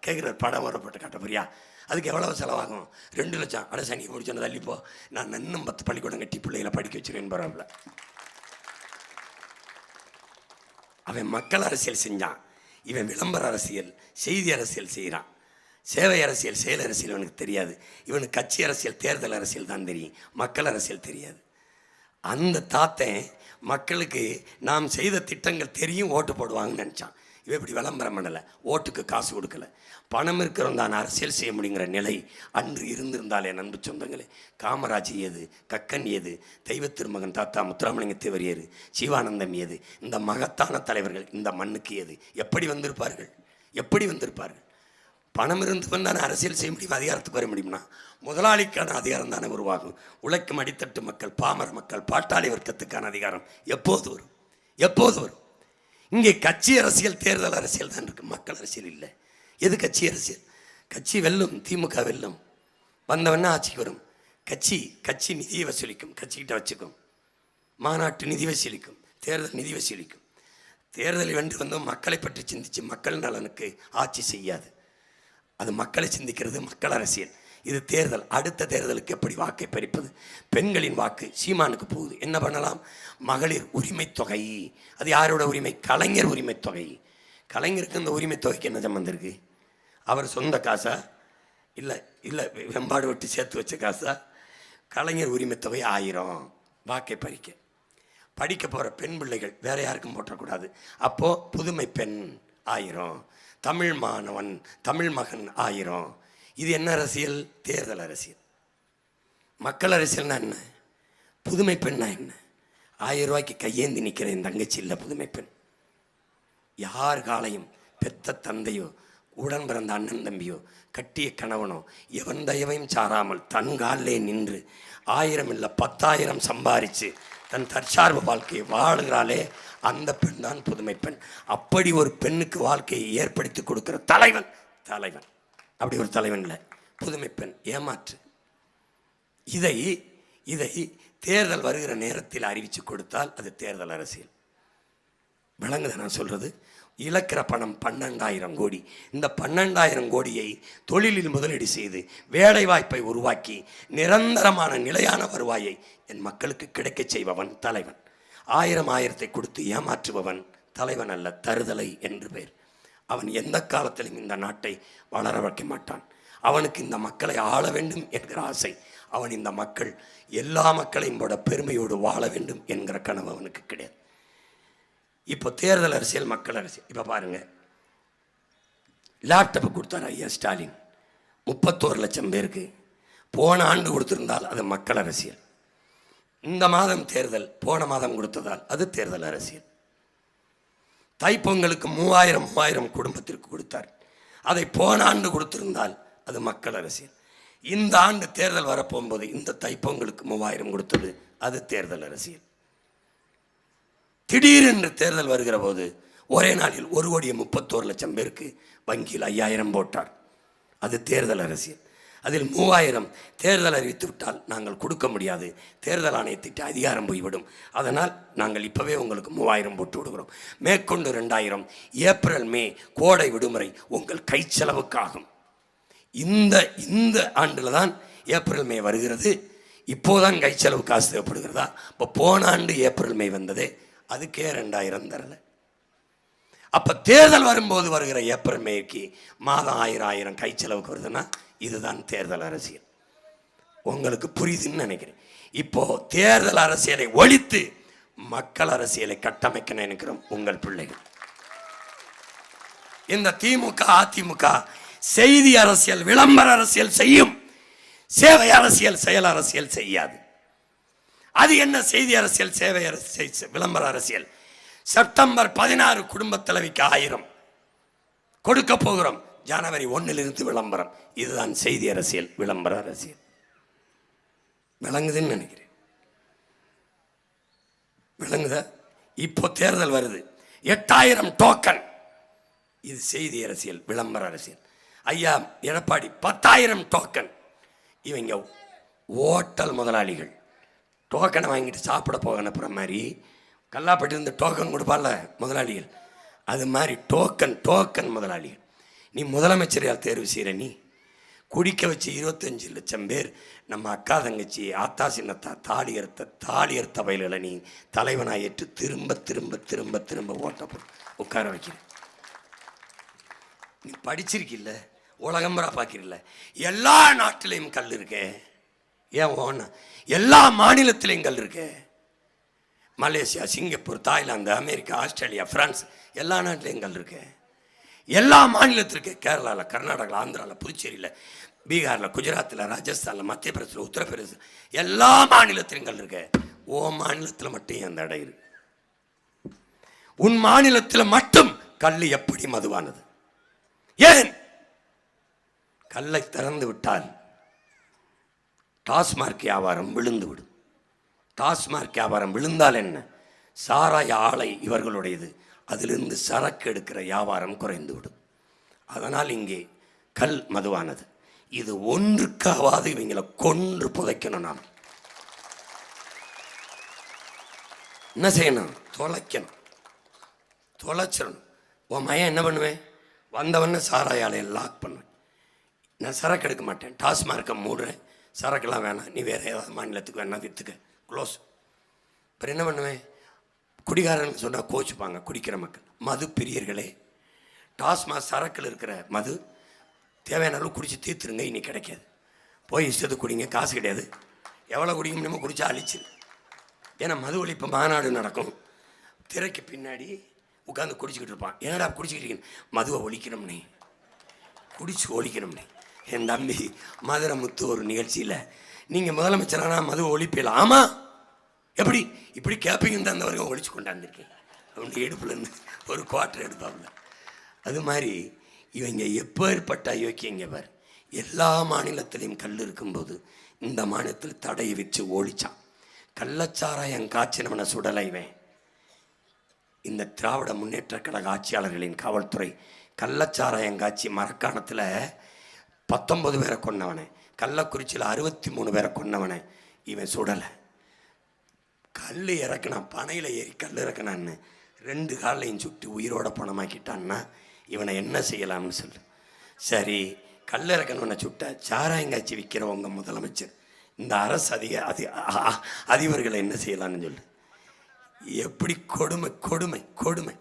கேட்குற படம் வேறு போட்டு காட்ட போறியா? அதுக்கு எவ்வளோ செலவாகும்? 2 லட்சம். அட சனி முடிச்சோன்னு தள்ளிப்போ, நான் இன்னும் 10 பள்ளிக்கூடம் கட்டி பிள்ளைகளை படிக்க வச்சுருவேன் பரவாயில்ல. அவன் மக்கள் அரசியல் செஞ்சான், இவன் விளம்பர அரசியல் செய்தி அரசியல் செய்கிறான். சேவை அரசியல் செயல் அரசியல் இவனுக்கு தெரியாது. இவனுக்கு கட்சி அரசியல் தேர்தல் அரசியல் தான் தெரியும், மக்கள் அரசியல் தெரியாது. அந்த தாத்தன் மக்களுக்கு நாம் செய்த திட்டங்கள் தெரியும், ஓட்டு போடுவாங்கன்னு நினச்சான். இவன் இப்படி விளம்பரம் பண்ணலை, ஓட்டுக்கு காசு கொடுக்கல. பணம் இருக்கிறவன் அரசியல் செய்ய முடியுங்கிற நிலை அன்று இருந்திருந்தாலே நண்பு சொந்தங்களே, காமராஜ் ஏது, கக்கன் ஏது, தெய்வ திருமகன் தாத்தா முத்துராமலிங்க தேவர் ஏது, சிவானந்தம் ஏது, இந்த மகத்தான தலைவர்கள் இந்த மண்ணுக்கு ஏது? எப்படி வந்திருப்பார்கள்? எப்படி வந்திருப்பார்கள்? பணம் இருந்தவன் தானே அரசியல் செய்ய முடியும், அதிகாரத்துக்கு வர முடியும்னா? முதலாளிக்கான அதிகாரம் தானே உருவாகும். உழைக்கும் அடித்தட்டு மக்கள், பாமர மக்கள், பாட்டாளி வர்க்கத்துக்கான அதிகாரம் எப்போது வரும்? எப்போது வரும்? இங்கே கட்சி அரசியல் தேர்தல் அரசியல் தான் இருக்கு, மக்கள் அரசியல் இல்லை. எது கட்சி அரசியல்? கட்சி வெல்லும், திமுக வெல்லும், வந்தவன்னா ஆட்சிக்கு வரும். கட்சி நிதியை வசூலிக்கும், கட்சிக்கிட்ட வச்சுக்கும். மாநாட்டு நிதி வசூலிக்கும், தேர்தல் நிதி வசூலிக்கும். தேர்தலை வென்று வந்து மக்களை பற்றி சிந்திச்சு மக்கள் நலனுக்கு ஆட்சி செய்யாது. அது மக்களை சிந்திக்கிறது மக்கள் அரசியல். இது தேர்தல். அடுத்த தேர்தலுக்கு எப்படி வாக்கை பறிப்பது? பெண்களின் வாக்கு சீமானுக்கு போகுது. என்ன பண்ணலாம்? மகளிர் உரிமை தொகை. அது யாரோட உரிமை? கலைஞர் உரிமை தொகை. கலைஞருக்கு இந்த உரிமை தொகைக்கு என்ன சம்பந்தம் இருக்கு? அவர் சொந்த காசா? இல்லை இல்லை, வெம்பாடு விட்டு சேர்த்து வச்ச காசா? கலைஞர் உரிமை தொகை 1000 வாக்கை பறிக்க. படிக்க போகிற பெண் பிள்ளைகள் வேற யாருக்கும் போட்டக்கூடாது. அப்போது புதுமை பெண் 1000, தமிழ் மாணவன் தமிழ் மகன் 1000. இது என்ன அரசியல்? தேர்தல் அரசியல். மக்கள் அரசியல்னா என்ன? புதுமை பெண்ணா என்ன? 1000 ரூபாய்க்கு கையேந்தி நிற்கிற என் தங்கச்சி இல்லை புதுமை பெண். யார் காலையும் பெத்த தந்தையோ உடன் பிறந்த அண்ணன் தம்பியோ கட்டிய கணவனோ எவன் தயவையும் சாராமல் தன் காலிலே நின்று 1000 இல்லை 10,000 சம்பாரித்து தன் தற்சார்பு வாழ்க்கையை வாழுகிறாளே, அந்த பெண் தான் புதுமை பெண். அப்படி ஒரு பெண்ணுக்கு வாழ்க்கையை ஏற்படுத்தி கொடுக்கிற தலைவன் தலைவன். அப்படி ஒரு தலைவன் இல்லை, புதுமை பெண். ஏமாற்று. இதை இதை தேர்தல் வருகிற நேரத்தில் அறிவித்து கொடுத்தால் அது தேர்தல் அரசியல். விளங்குது நான் சொல்றது? இழக்கிற பணம் 12,000 கோடி. இந்த 12,000 கோடியை தொழிலில் முதலீடு செய்து வேலை வாய்ப்பை உருவாக்கி நிரந்தரமான நிலையான வருவாயை என் மக்களுக்கு கிடைக்க செய்பவன் தலைவன். 1000 கொடுத்து ஏமாற்றுபவன் தலைவன் அல்ல, தருதலை என்று பெயர். அவன் எந்த காலத்திலும் இந்த நாட்டை வளர வைக்க மாட்டான். அவனுக்கு இந்த மக்களை ஆள வேண்டும் என்கிற ஆசை. அவன் இந்த மக்கள் எல்லா மக்களையும் போட பெருமையோடு வாழ வேண்டும் என்கிற கனவு அவனுக்கு கிடையாது. இப்போ தேர்தல் அரசியல், மக்கள் அரசியல். இப்போ பாருங்க, லேப்டாப்பை கொடுத்தார் ஐயா ஸ்டாலின் 31 லட்சம் பேருக்கு. போன ஆண்டு கொடுத்திருந்தால் அது மக்கள் அரசியல். இந்த மாதம் தேர்தல், போன மாதம் கொடுத்ததால் அது தேர்தல் அரசியல். தைப்பொங்கலுக்கு 3000 குடும்பத்திற்கு கொடுத்தார். அதை போன ஆண்டு கொடுத்திருந்தால் அது மக்கள் அரசியல். இந்த ஆண்டு தேர்தல் வரப்போகும்போது இந்த தைப்பொங்கலுக்கு 3000 கொடுத்தது அது தேர்தல் அரசியல். திடீரென்று தேர்தல் வருகிற போது ஒரே நாளில் 1,31 லட்சம் பேருக்கு வங்கியில் 5000 போட்டார். அது தேர்தல் அரசியல். அதில் 3000 தேர்தல் அறிவித்து விட்டால் நாங்கள் கொடுக்க முடியாது, தேர்தல் ஆணையத்திட்ட அதிகாரம் போய்விடும், அதனால் நாங்கள் இப்போவே உங்களுக்கு 3000 போட்டு விடுகிறோம். மேற்கொண்டு 2000 ஏப்ரல் மே கோடை விடுமுறை உங்கள் கை செலவுக்காகும். இந்த ஆண்டில் தான் ஏப்ரல் மே வருகிறது. இப்போதான் கை செலவு காசு தேவைப்படுகிறதா? இப்போ போன ஆண்டு ஏப்ரல் மே வந்ததே, அதுக்கே 2000 தரல. அப்போ தேர்தல் வரும்போது வருகிற ஏப்ரல் மேக்கு மாதம் 1000 கை செலவுக்கு வருதுன்னா இதுதான் தேர்தல் அரசியல். உங்களுக்கு புரியுதுன்னு நினைக்கிறேன். இப்போ தேர்தல் அரசியலை ஒழித்து மக்கள் அரசியலை கட்டமைக்க நினைக்கிறோம் உங்கள் பிள்ளைகள். இந்த திமுக அதிமுக செய்தி அரசியல் விளம்பர அரசியல் செய்யும், சேவை அரசியல் செயல் அரசியல் செய்யாது. அது என்ன செய்தி அரசியல் சேவை அரசியல் விளம்பர அரசியல்? செப்டம்பர் 16 குடும்ப தலைவிக்கு 1000 கொடுக்க போகிறோம், ஜனவரி 1 விளம்பரம். இதுதான் செய்தி அரசியல் விளம்பர அரசியல். விளங்குதுன்னு நினைக்கிறேன். விளங்குத? இப்போ தேர்தல் வருது, 8000 டோக்கன். இது செய்தி அரசியல் விளம்பர அரசியல். ஐயா எடப்பாடி 10,000 டோக்கன். இவங்க ஓட்டல் முதலாளிகள் டோக்கனை வாங்கிட்டு சாப்பிட போக அனுப்புகிற மாதிரி கல்லாப்பட்டி இருந்து டோக்கன் கொடுப்பால முதலாளிகள், அது மாதிரி டோக்கன் முதலாளிகள். நீ முதலமைச்சரையால் தேர்வு செய்கிற, நீ குடிக்க வச்சு 25 லட்சம் பேர் நம்ம அக்கா தங்கச்சி ஆத்தா சின்னத்தா தாலி அறுத்த வயலில் நீ தலைவனாக ஏற்று திரும்ப திரும்ப திரும்ப திரும்ப ஓட்ட உட்கார வைக்கிற. நீ படிச்சிருக்கில்ல, உலகம்பரா பார்க்கிறில்ல, எல்லா நாட்டிலையும் கல் இருக்கே. ஏன் ஓன எல்லா மாநிலத்திலையும் கல் இருக்கு. Malaysia, Singapore, Thailand, America, Australia, France எல்லா நாட்டிலையும் கல் இருக்கு. எல்லா மாநிலத்திற்கு, கேரளாவில், கர்நாடகாவில், ஆந்திராவில், புதுச்சேரியில், பீகாரில், குஜராத்தில், ராஜஸ்தானில், மத்திய பிரதேசத்தில், உத்தரப்பிரதேசம் எல்லா மாநிலத்திலும் கல் இருக்கு. ஓ மாநிலத்தில் மட்டும் அந்த இடம் இருக்கு. உன் மாநிலத்தில் மட்டும் கல் எப்படி மதுவானது? ஏன்? கல்லை திறந்து விட்டால் டாஸ்மார்க் வியாபாரம் விழுந்து விடும். டாஸ்மார்க் வியாபாரம் விழுந்தால் என்ன? சாராய ஆலை இவர்களுடையது, அதிலிருந்து சரக்கு எடுக்கிற வியாபாரம் குறைந்து விடும். அதனால் இங்கே கல் மதுவானது. இது ஒன்றுக்காவது இவங்களை கொன்று புதைக்கணும். நாம் என்ன செய்யணும்? தொலைக்கணும், தொலைச்சிடணும். உன் மையம் என்ன பண்ணுவேன்? வந்தவொடனே சாராய ஆலையை லாக் பண்ணுவேன். நான் சரக்கு எடுக்க மாட்டேன், டாஸ்மார்க்கை மூடுறேன், சரக்கெல்லாம் வேணாம், நீ வேறு ஏதாவது மாநிலத்துக்கு வேணா விற்றுக்க, க்ளோஸ். அப்புறம் என்ன பண்ணுவேன்? குடிகாரன்னு சொன்னால் கோச்சுப்பாங்க குடிக்கிற மக்கள். மது பிரியர்களே, டாஸ்மாக் சரக்கில் இருக்கிற மது தேவையான அளவு குடித்து தீர்த்துருங்க, இனி கிடைக்காது. போய் இஷ்டத்து குடிங்க, காசு கிடையாது, எவ்வளோ குடிக்க முடியுமோ குடித்தா அழிச்சிரு. ஏன்னா மது ஒழிப்பு மாநாடு நடக்கும், திரைக்கு பின்னாடி உட்காந்து குடிச்சிக்கிட்டு இருப்பான். என்னடா குடிச்சிக்கிட்டு இருக்கீங்க? மதுவை ஒழிக்கணும்னே, குடிச்சு ஒழிக்கணும்னே. என் தம்பி மதுரை முத்து ஒரு நிகழ்ச்சியில், நீங்கள் முதலமைச்சரானா மதுவை ஒழிப்பில். ஆமாம், எப்படி இப்படி கேட்பீங்கன்னு தான் அந்த வரைக்கும் ஒழிச்சு கொண்டாந்துருக்கேன். அவனுடைய இடுப்புலேருந்து ஒரு குவார்டர் எடுப்பாப்புல. அது மாதிரி இவங்க எப்போ ஏற்பட்ட அயோக்கியங்க பார். எல்லா மாநிலத்திலையும் கல் இருக்கும்போது இந்த மாநிலத்தில் தடையை வச்சு ஓழிச்சான். கள்ளச்சாராயம் காய்ச்சினவனை சுடலைவேன். இந்த திராவிட முன்னேற்ற கழக ஆட்சியாளர்களின் காவல்துறை கள்ளச்சாராயம் காய்ச்சி மரக்காணத்தில் 19 பேரை கொன்னவனை, கள்ளக்குறிச்சியில் 63 பேரை கொன்னவனை இவன் சுடலை. கல் இறக்குனான், பனையில் ஏறி கல் இறக்குனான்னு 2 காலையும் சுட்டு உயிரோட பணமாக்கிட்டான்னா இவனை என்ன செய்யலாம்னு சொல்லு. சரி, கல் இறக்கணுவனை சுட்ட சாராயங்காய்ச்சி விற்கிறவங்க முதலமைச்சர், இந்த அரசு அதிபர்களை என்ன செய்யலாம்னு சொல்லு. எப்படி கொடுமை கொடுமை கொடுமை.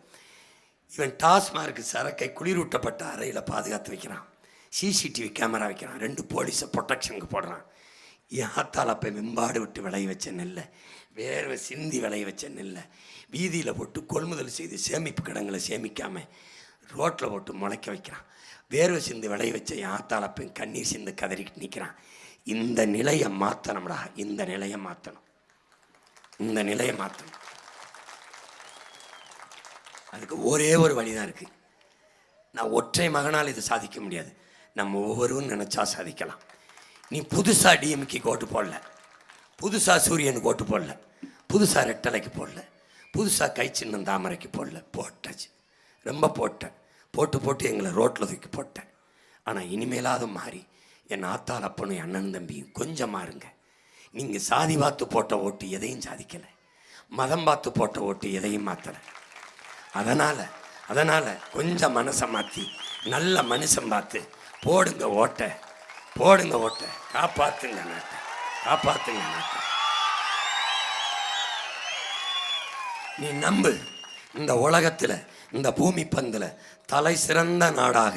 இவன் டாஸ்மார்க்கு சரக்கை குளிரூட்டப்பட்ட அறையில் பாதுகாத்து வைக்கிறான், சிசிடிவி கேமரா வைக்கிறான், 2 போலீஸை ப்ரொடெக்ஷனுக்கு போடுறான். என் ஆத்தால் அப்போ வெம்பாடு விட்டு விளைய வச்ச நெல்லை, வேர்வை சிந்தி விளைய வச்ச நெல்லை வீதியில் போட்டு கொள்முதல் செய்து சேமிப்பு கிடங்களை சேமிக்காமல் ரோட்டில் போட்டு முளைக்க வைக்கிறான். வேர்வை சிந்து விளைய வச்ச என் ஆத்தால் அப்போ கண்ணீர் சிந்து கதறிக்கிட்டு நிற்கிறான். இந்த நிலையை மாற்றணும்டா, இந்த நிலையை மாற்றணும், இந்த நிலையை மாற்றணும். அதுக்கு ஒரே ஒரு வழி தான் இருக்குது. நான் ஒற்றை மகனால் இது சாதிக்க முடியாது, நம்ம ஒவ்வொருவரும் நினச்சா சாதிக்கலாம். நீ புதுசாக டிஎம்கே ஓட்டு போடல, புதுசாக சூரியனுக்கு ஓட்டு போடல, புதுசாக ரெட்டலைக்கு போடல, புதுசாக கை சின்னம் தாமரைக்கு போடல, போட்டாச்சு, ரொம்ப போட்டேன், போட்டு எங்களை ரோட்டில் தூக்கி போட்டேன். ஆனால் இனிமேலாவது மாறி என் ஆத்தால் அப்பனும் அண்ணன் தம்பியும் கொஞ்சம் மாறுங்க. நீங்கள் சாதி பார்த்து போட்ட ஓட்டு எதையும் சாதிக்கலை, மதம் பார்த்து போட்ட ஓட்டு எதையும் மாற்றலை. அதனால் கொஞ்சம் மனசை மாற்றி நல்ல மனுஷன் பார்த்து போடுங்க ஓட்டை, போடுங்க ஓட்டை, காப்பாற்றுங்க நாட்டை, காப்பாற்றுங்க நாட்டை. நீ நம்பு, இந்த உலகத்தில் இந்த பூமி பந்தில் தலை சிறந்த நாடாக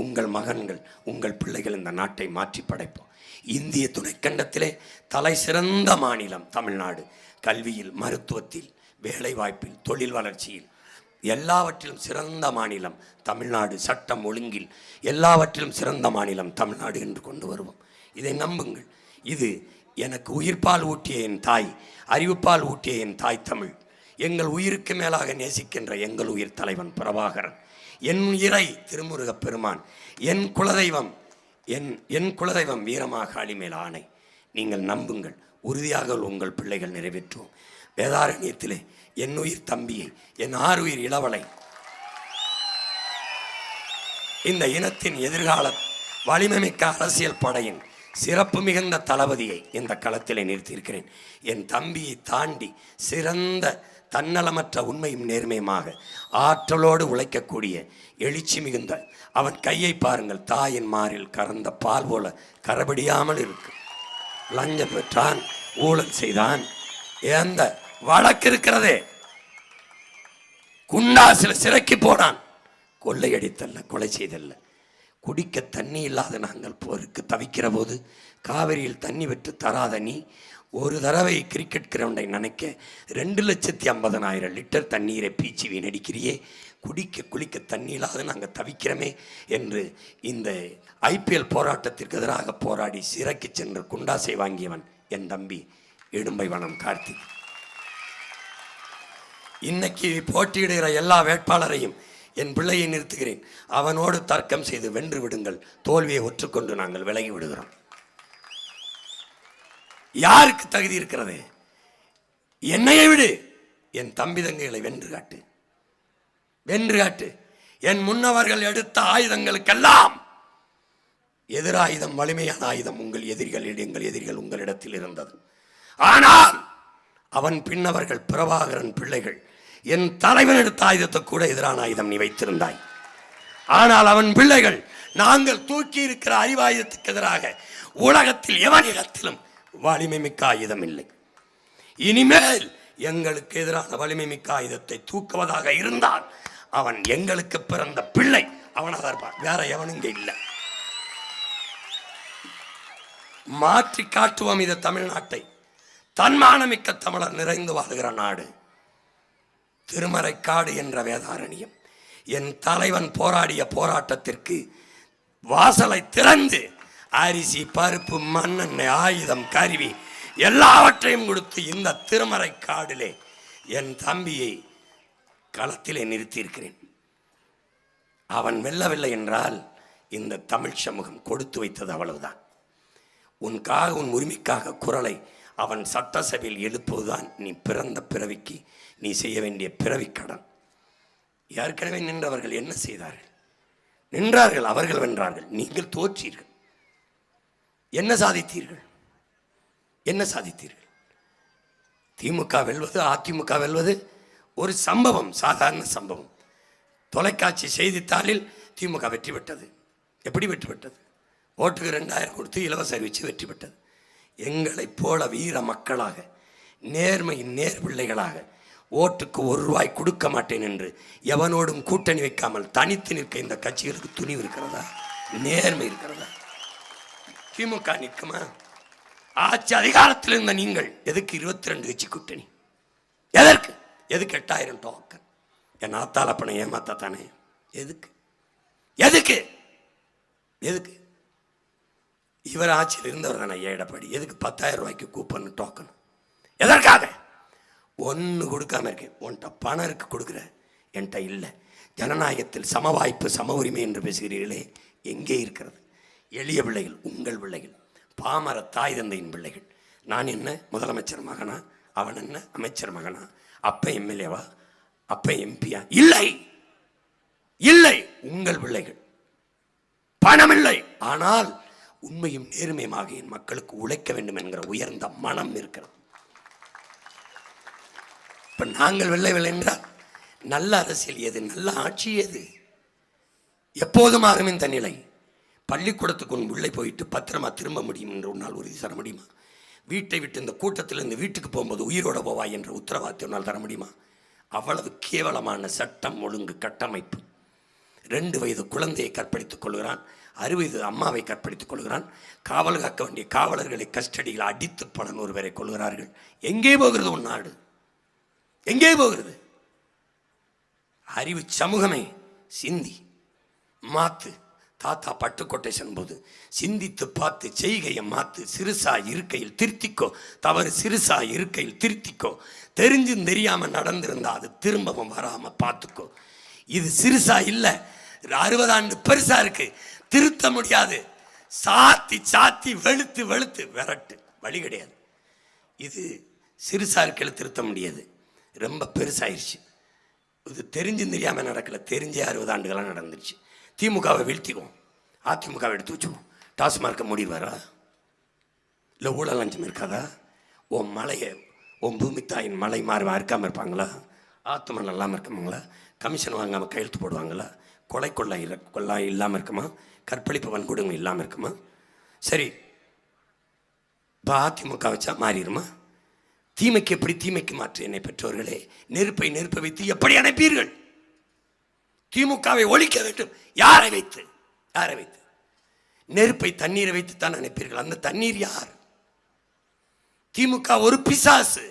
உங்கள் மகன்கள் உங்கள் பிள்ளைகள் இந்த நாட்டை மாற்றி படைப்போம். இந்திய துணைக்கண்டத்திலே தலை சிறந்த மாநிலம் தமிழ்நாடு. கல்வியில், மருத்துவத்தில், வேலைவாய்ப்பில், தொழில் வளர்ச்சியில் எல்லாவற்றிலும் சிறந்த மாநிலம் தமிழ்நாடு. சட்டம் ஒழுங்கில் எல்லாவற்றிலும் சிறந்த மாநிலம் தமிழ்நாடு என்று கொண்டு வருவோம். இதை நம்புங்கள். இது எனக்கு உயிர்ப்பால் ஊட்டிய என் தாய், அறிவுப்பால் ஊட்டிய என் தாய் தமிழ். எங்கள் உயிருக்கு மேலாக நேசிக்கின்ற எங்கள் உயிர் தலைவன் பிரபாகரன், என் இறை திருமுருகப் பெருமான், என் குலதெய்வம் வீரமாக அழிமேல் ஆணை. நீங்கள் நம்புங்கள், உறுதியாக உங்கள் பிள்ளைகள் நிறைவேற்றுவோம். வேதாரண்யத்திலே என் உயிர் தம்பியை, என் 6 உயிர் இளவலை, இந்த இனத்தின் எதிர்கால வலிமைமிக்க அரசியல் படையின் சிறப்பு மிகுந்த தளபதியை இந்த களத்திலே நிறுத்தியிருக்கிறேன். என் தம்பியை தாண்டி சிறந்த தன்னலமற்ற உண்மையும் நேர்மையுமாக ஆற்றலோடு உழைக்கக்கூடிய எழுச்சி மிகுந்த அவன் கையை பாருங்கள், தாயின் மாரில் கறந்த பால் போல கரபடியாமல் இருக்கு. லஞ்சம் பெற்றான், ஊழல் செய்தான், எந்த வழக்கு இருக்கிறதே, குண்டாசில் சிறைக்கு போனான், கொள்ளையடித்தல்ல, கொலை செய்தல்ல. குடிக்க தண்ணி இல்லாத நாங்கள் போருக்கு தவிக்கிற போது காவிரியில் தண்ணி விட்டு தராத நீ ஒரு தடவை கிரிக்கெட் கிரவுண்டை நினைக்க 2,50,000 லிட்டர் தண்ணீரை பீச்சி வீணடிக்கிறியே, குளிக்க தண்ணி இல்லாத நாங்கள் தவிக்கிறோமே என்று இந்த IPL போராட்டத்திற்கு எதிராக போராடி சிறைக்கு சென்று குண்டாசை வாங்கியவன் என் தம்பி இடும்பை வனம் கார்த்திக். இன்னைக்கு போட்டியிடுகிற எல்லா வேட்பாளரையும் என் பிள்ளையை நிறுத்துகிறேன், அவனோடு தர்க்கம் செய்து வென்று விடுங்கள், தோல்வியை ஒற்றுக்கொண்டு நாங்கள் விலகி விடுகிறோம். யாருக்கு தகுதி இருக்கிறது? என்னையை விடு, என் தம்பி தங்கைகளை வென்று காட்டு, வென்று காட்டு. என் முன்னவர்கள் எடுத்த ஆயுதங்களுக்கெல்லாம் எதிராயுதம், வலிமையான ஆயுதம் உங்கள் எதிரிகள், எங்கள் எதிரிகள் உங்களிடத்தில் இருந்தது. ஆனால் அவன் பின்னவர்கள் பிரபாகரன் பிள்ளைகள் என் தலைவன் எடுத்த ஆயுதத்தை கூட எதிரான ஆயுதம் நீ வைத்திருந்தாய். ஆனால் அவன் பிள்ளைகள் நாங்கள் தூக்கி இருக்கிற அறிவாயுதத்துக்கு எதிராக உலகத்தில் எவனிடத்திலும் வலிமை மிக்க ஆயுதம் இல்லை. இனிமேல் எங்களுக்கு எதிரான வலிமை மிக்க ஆயுதத்தை தூக்குவதாக இருந்தால் அவன் எங்களுக்கு பிறந்த பிள்ளை, அவனாக இருப்பான். வேற எவனும் இங்க இல்லை. மாற்றி காட்டுவோம் இந்த தமிழ்நாட்டை. தன்மானமிக்க தமிழர் நிறைந்து வாழ்கிற நாடு. திருமறைக்காடு என்ற வேதாரண்யம். என் தலைவன் போராடிய போராட்டத்திற்கு வாசலை திறந்து அரிசி, பருப்பு, மண்ணெண்ணெய், ஆயுதம், கருவி எல்லாவற்றையும் கொடுத்து இந்த திருமறைக்காடிலே என் தம்பியை களத்திலே நிறுத்தியிருக்கிறேன். அவன் வெல்லவில்லை என்றால் இந்த தமிழ் சமூகம் கொடுத்து வைத்தது அவ்வளவுதான். உனக்காக, உன் உரிமைக்காக குரலை அவன் சட்டசபையில் எழுப்புவதுதான் நீ பிறந்த பிறவிக்கு நீ செய்ய வேண்டிய பிறவி கடன். ஏற்கனவே நின்றவர்கள் என்ன செய்தார்கள்? நின்றார்கள், அவர்கள் வென்றார்கள், நீங்கள் தோற்றீர்கள். என்ன சாதித்தீர்கள்? என்ன சாதித்தீர்கள்? திமுக வெல்வது, அதிமுக வெல்வது ஒரு சம்பவம், சாதாரண சம்பவம். தொலைக்காட்சி செய்தித்தாளில் திமுக வெற்றி பெற்றது. எப்படி வெற்றி பெற்றது? ஓட்டுக்கு 2000 கொடுத்து இலவச அறிவிச்சு வெற்றி பெற்றது. எங்களைப் போல வீர மக்களாக, நேர்மையின் நேர் பிள்ளைகளாக, ஓட்டுக்கு 1 ரூபாய் கொடுக்க மாட்டேன் என்று எவனோடும் கூட்டணி வைக்காமல் தனித்து நிற்க இந்த கட்சிகளுக்கு துணிவு இருக்கிறதா? நேர்மை இருக்கிறதா? திமுக நிற்குமா? ஆட்சி அதிகாரத்தில் இருந்த நீங்கள் எதுக்கு 22 கட்சி கூட்டணி? எதற்கு? எதுக்கு 8000 டோக்கன்? என் ஆத்தாளப்பனை ஏமாத்தானே? எதுக்கு? எதுக்கு? எதுக்கு? இவர் ஆட்சியில் இருந்தவர் தானே எடப்பாடி. எதுக்கு 10,000 ரூபாய்க்கு கூப்பன் டோக்கன்? எதற்காக? ஒன்று கொடுக்காம இருக்கேன். உன்கிட்ட பணம் இருக்கு, கொடுக்குற, என்கிட்ட இல்லை. ஜனநாயகத்தில் சம வாய்ப்பு, சம உரிமை என்று பேசுகிறீர்களே, எங்கே இருக்கிறது? எளிய பிள்ளைகள், உங்கள் பிள்ளைகள், பாமர தாய் தந்தையின் பிள்ளைகள். நான் என்ன முதலமைச்சர் மகனா? அவன் என்ன அமைச்சர் மகனா? அப்ப எம்எல்ஏவா? அப்ப எம்பியா? இல்லை, இல்லை. உங்கள் பிள்ளைகள். பணம் இல்லை, ஆனால் உண்மையும் நேர்மையுமாக என் மக்களுக்கு உழைக்க வேண்டும் என்கிற உயர்ந்த மனம் இருக்கிறது. இப்ப நாங்கள் வெல்லவில்லை என்றால் நல்ல அரசியல் எது? நல்ல ஆட்சி எது? எப்போதும் ஆகும் இந்த நிலை. பள்ளிக்கூடத்துக்கு உன் உள்ளே போயிட்டு பத்திரமா திரும்ப முடியும் என்று உன்னால் உறுதி தர முடியுமா? வீட்டை விட்டு இந்த கூட்டத்திலிருந்து வீட்டுக்கு போகும்போது உயிரோட போவாய் என்ற உத்தரவாதத்தை உன்னால் தர முடியுமா? அவ்வளவு கேவலமான சட்டம் ஒழுங்கு கட்டமைப்பு. 2 வயது குழந்தையை கற்பழித்துக் கொள்கிறான், 6 வயது அம்மாவை கற்பழித்துக் கொள்கிறான். காவல் காக்க வேண்டிய காவலர்களை கஸ்டடியில் அடித்து பல 100 பேரை கொள்கிறார்கள். எங்கே போகிறது உன் நாடு? எங்கே போகிறது? அறிவு சமூகமே, சிந்தி மாத்து. தாத்தா பட்டுக்கோட்டை சென்போது சிந்தித்து பார்த்து செய்கையை மாத்து. சிறுசா இருக்கையில் திருத்திக்கோ, தவறு சிறுசா இருக்கையில் திருத்திக்கோ. தெரிஞ்சும் தெரியாம நடந்திருந்தா அது திரும்பவும் வராம பார்த்துக்கோ. இது சிறுசா இல்ல, 60 ஆண்டு பெருசா இருக்கு, திருத்த முடியாது. சாத்தி சாத்தி வெளுத்து வெளுத்து விரட்டு, வழி கிடையாது. இது சிறுசா இருக்கையில் திருத்த முடியாது, ரொம்ப பெருசாயிருச்சு. இது தெரிஞ்சும் தெரியாம நடக்கல, தெரிஞ்சே 60 ஆண்டுகளாக நடந்துருச்சு. திமுகவை வீழ்த்திடுவோம், அதிமுகவை எடுத்து வச்சுருவோம். டாஸ்மார்க்க முடிவாரா? இல்லை ஊழல் லஞ்சம் இருக்காதா? உன் மலையை, உன் பூமி தாயின் மலை மாறி இருக்காமல் இருப்பாங்களா? ஆத்துமன் இல்லாமல் இருக்காங்களா? கமிஷன் வாங்காமல் கையெழுத்து போடுவாங்களா? கொலை கொள்ளை இல்லாமல் இருக்குமா? கற்பழிப்பு வன்கொடுமை இல்லாமல் இருக்குமா? சரி, இப்போ அதிமுக வச்சா மாறிடுமா? தீமைக்கு எப்படி தீமைக்கு மாற்று என்னை பெற்றோர்களே? நெருப்பை வைத்து எப்படி அணைப்பீர்கள்? திமுகவை ஒழிக்க வேண்டும். யாரை வைத்து? யாரை வைத்து? நெருப்பை தண்ணீரை வைத்து தான் அனுப்பீர்கள். அந்த தண்ணீர் யார்? திமுக ஒரு பிசாசு,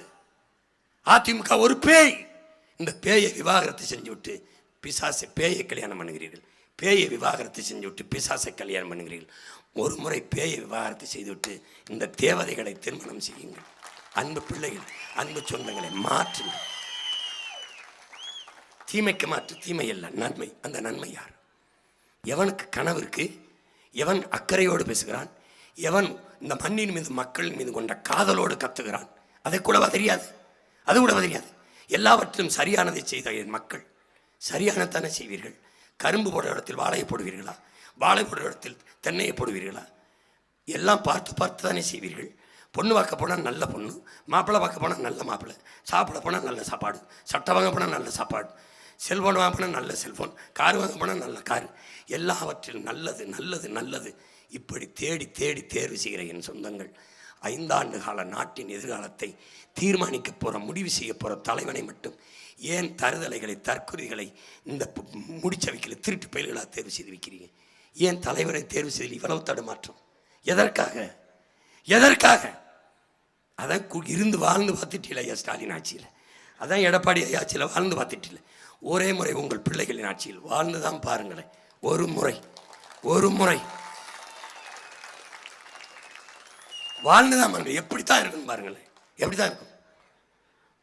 அதிமுக ஒரு பேய். இந்த பேயை விவாகரத்து செஞ்சு விட்டு பிசாசை பேயை கல்யாணம் பண்ணுகிறீர்கள். பேயை விவாகரத்து செஞ்சு விட்டு பிசாசை கல்யாணம் பண்ணுகிறீர்கள். ஒரு முறை பேயை விவாகரத்து செய்துவிட்டு இந்த தேவதைகளை திருமணம் செய்யுங்கள். அன்பு பிள்ளைகள், அன்பு சொந்தங்களை மாற்றுங்கள். தீமைக்கு மாற்று தீமை அல்ல, நன்மை. அந்த நன்மை யார்? எவனுக்கு கனவு இருக்கு, எவன் அக்கறையோடு பேசுகிறான், எவன் இந்த மண்ணின் மீது மக்களின் மீது கொண்ட காதலோடு கத்துகிறான், அதை கூடவா தெரியாது? அது கூடவா தெரியாது? எல்லாவற்றிலும் சரியானதை செய்த என் மக்கள் சரியானதானே செய்வீர்கள். கரும்பு போடுற இடத்தில் வாழையை போடுவீர்களா? வாழை போடுற இடத்தில் தென்னையை போடுவீர்களா? எல்லாம் பார்த்து பார்த்து தானே செய்வீர்கள். பொண்ணு பார்க்க போனால் நல்ல பொண்ணு, மாப்பிள்ளை பார்க்க போனால் நல்ல மாப்பிள்ளை, சாப்பிட போனால் நல்ல சாப்பாடு, சட்டை வாங்க போனால் நல்ல சாப்பாடு, செல்ஃபோன் வாங்கினா நல்ல செல்ஃபோன், கார் வாங்க போனால் நல்ல கார், எல்லாவற்றிலும் நல்லது நல்லது நல்லது இப்படி தேடி தேடி தேர்வு செய்கிற என் சொந்தங்கள், 5 ஆண்டு கால நாட்டின் எதிர்காலத்தை தீர்மானிக்க போகிற, முடிவு செய்ய போகிற தலைவனை மட்டும் ஏன் தருதலைகளை தற்கொலைகளை இந்த முடிச்ச வைக்கல திருட்டு பயில்களாக தேர்வு செய்து வைக்கிறீங்க? ஏன் தலைவரை தேர்வு செய்து இவ்வளவு தடுமாற்றம்? எதற்காக? எதற்காக? அதான் இருந்து வாழ்ந்து பார்த்துட்டில்ல ஐயா ஸ்டாலின் ஆட்சியில், அதான் எடப்பாடி ஆட்சியில் வாழ்ந்து பார்த்துட்டில்ல. ஒரே முறை உங்கள் பிள்ளைகளின் ஆட்சியில் வாழ்ந்து தான் பாருங்களேன். ஒரு முறை வாழ்ந்துதான் பாருங்க, எப்படித்தான் இருக்குன்னு பாருங்களேன், எப்படித்தான் இருக்கும்.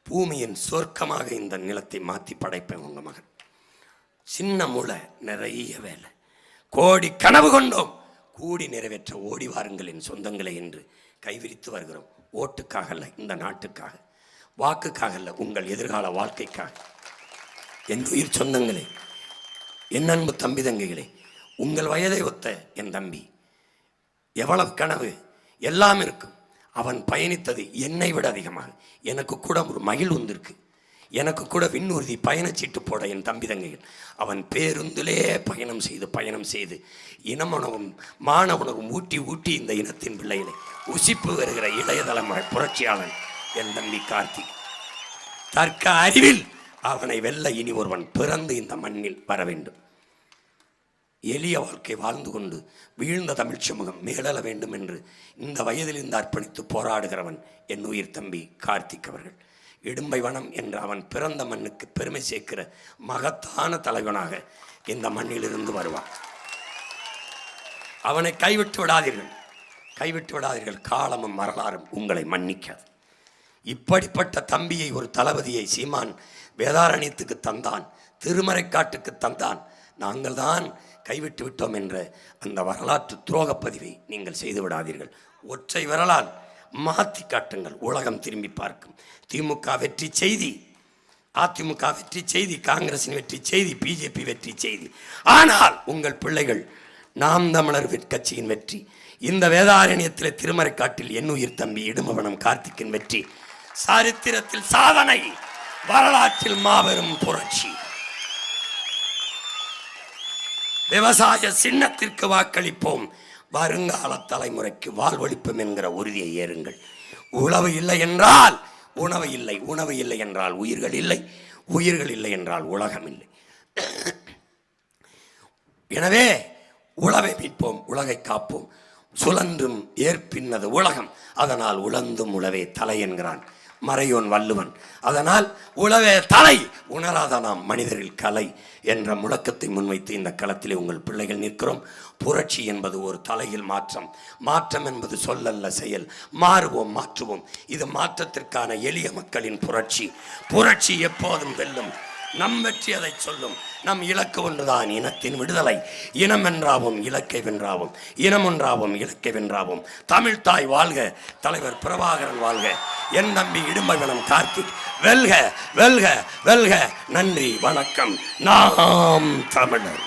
பூமியின் சொர்க்கமாக இந்த நிலத்தை மாற்றி படைப்பேன் உங்க மகன். சின்ன மூளை, நிறைய வேலை, கோடி கனவு கொண்டோம், கூடி நிறைவேற்ற ஓடி வாருங்கள் என் சொந்தங்களே என்று கைவிரித்து வருகிறோம். ஓட்டுக்காக அல்ல, இந்த நாட்டுக்காக, வாக்குக்காக அல்ல, உங்கள் எதிர்கால வாழ்க்கைக்காக. என் உயிர் சொந்தங்களே, என் அன்பு தம்பி தங்கைகளே, உங்கள் வயதை ஒத்த என் தம்பி, எவ்வளவு கனவு எல்லாம் இருக்கும். அவன் பயணித்தது என்னை விட அதிகமாக. எனக்கு கூட ஒரு மகிழ் வந்திருக்கு, எனக்கு கூட விண்ணூர்தி பயணச்சீட்டு போட என் தம்பி தங்கைகள். அவன் பேருந்திலே பயணம் செய்து இனமுணவும் மான உணவும் ஊட்டி இந்த இனத்தின் பிள்ளைகளை உசிப்பு வருகிற இளையதளமாக புரட்சியாளன் என் தம்பி கார்த்திக். தர்க்க அறிவில் அவனை வெல்ல இனி ஒருவன் பிறந்து இந்த மண்ணில் வர வேண்டும். எளிய வாழ்க்கை வாழ்ந்து கொண்டு வீழ்ந்த தமிழ் சமூகம் மேலள வேண்டும் என்று இந்த வயதிலிருந்து அர்ப்பணித்து போராடுகிறவன் என் உயிர் தம்பி கார்த்திக் அவர்கள். இடும்பை வனம் என்ற அவன் பிறந்த மண்ணுக்கு பெருமை சேர்க்கிற மகத்தான தலைவனாக இந்த மண்ணிலிருந்து வருவான். அவனை கைவிட்டு விடாதீர்கள். காலமும் வரலாறும் உங்களை மன்னிக்காது. இப்படிப்பட்ட தம்பியை, ஒரு தளபதியை சீமான் வேதாரண்யத்துக்கு தந்தான், திருமறைக்காட்டுக்கு தந்தான். நாங்கள் தான் கைவிட்டு விட்டோம் என்ற அந்த வரலாற்று துரோகப்பதிவை நீங்கள் செய்து விடாதீர்கள். ஒற்றை விரலால் மாற்றி காட்டுங்கள், உலகம் திரும்பி பார்க்கும். திமுக வெற்றி செய்தி, அதிமுக வெற்றி செய்தி, காங்கிரசின் வெற்றி செய்தி, பிஜேபி வெற்றி செய்தி. ஆனால் உங்கள் பிள்ளைகள் நாம் தமிழர் கட்சியின் வெற்றி, இந்த வேதாரண்யத்தில் திருமறைக்காட்டில் என் உயிர் தம்பி இடும்பவனம் கார்த்திக்கின் வெற்றி சரித்திரத்தில் சாதனை, வரலாற்றில் மாபெரும் புரட்சி. விவசாய சின்னத்திற்கு வாக்களிப்போம், வருங்கால தலைமுறைக்கு வாழ்வளிப்போம் என்கிற உறுதியை ஏறுங்கள். உணவு இல்லை என்றால் உணவு இல்லை, உணவு இல்லை என்றால் உயிர்கள் இல்லை, உயிர்கள் இல்லை என்றால் உலகம் இல்லை. எனவே உழவை மீட்போம், உலகை காப்போம். சுழன்றும் ஏற்பின்னது உலகம், அதனால் உழந்தும் உழவே தலை என்கிறான் மறையோன் வள்ளுவன். அதனால் உழவே தலை, உணராத நாம் மனிதரில் கலை என்ற முழக்கத்தை முன்வைத்து இந்த களத்திலே உங்கள் பிள்ளைகள் நிற்கிறோம். புரட்சி என்பது ஒரு தலையில் மாற்றம் என்பது சொல்லல்ல செயல். மாறுவோம், மாற்றுவோம். இது மாற்றத்திற்கான எளிய மக்களின் புரட்சி எப்போதும் வெல்லும். நம் வெற்றி அதை சொல்லும். நம் இலக்கு ஒன்றுதான், இனத்தின் விடுதலை. இனம் வென்றாவும் இலக்கை வென்றாவும், இனம் ஒன்றாவும் இலக்கை வென்றாவும். தமிழ் தாய் வாழ்க, தலைவர் பிரபாகரன் வாழ்க, என் தம்பி இடும்பவனம் கார்த்திக் வெல்க வெல்க வெல்க. நன்றி, வணக்கம். நாம் தமிழர்.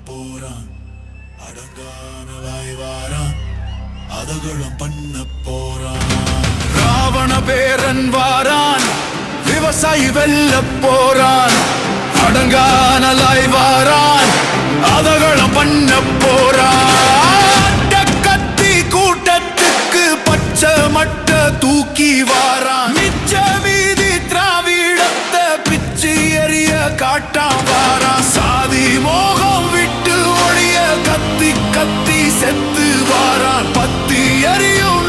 போறான் அடங்கானலாய் வாரான், அதகளும் பண்ண போறான். ராவண பேரன் வாரான், விவசாயி வெல்ல போறான். அடங்கானலாய் வாரான், அதகளும் பண்ண போறான். கத்தி கூட்டத்துக்கு பச்சை மட்ட தூக்கி வாரான். மிச்ச மீதி திராவிடத்தை பிச்சு எறிய காட்டான் வாரான். சாதி மோகம் விட்டு ஒழிய கத்தி கத்தி செத்து வாரான். பத்தி எறியும்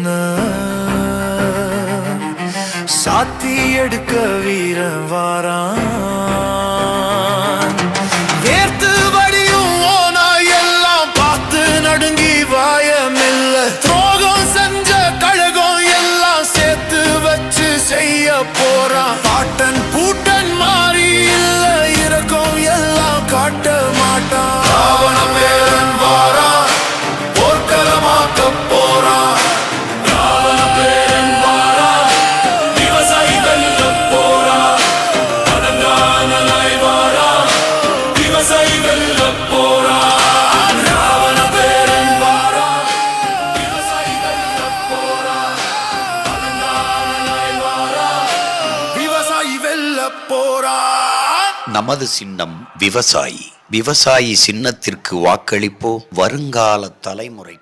ஒண்ணு சாத்தி எடுக்க வீரன் வாரான். வேர்த்து வடியும் ஓனா எல்லாம் பார்த்து நடுங்கி வாயமில்ல. துரோகம் செஞ்ச கழகம் எல்லாம் சேர்த்து வச்சு செய்ய போறான். பாட்டன் பூட்டன் மாறி இல்ல இறக்கம் எல்லாம் காட்ட மாட்டான். ராவண பேரன் வாரான், போர்க்களமாக்க போறான். ராவண பேரன் வாரான், விவசாயி வெல்ல போறான். அடங்கானலாய் வாரான், விவசாயி வெல்ல போறான். ராவண பேரன் வாரான், விவசாயி வெல்ல போறான். அடங்கானலாய் வாரான், விவசாயி வெல்ல போறான். நமது சின்னம் விவசாயி. விவசாயி சின்னத்திற்கு வாக்களிப்போம், வருங்கால தலைமுறை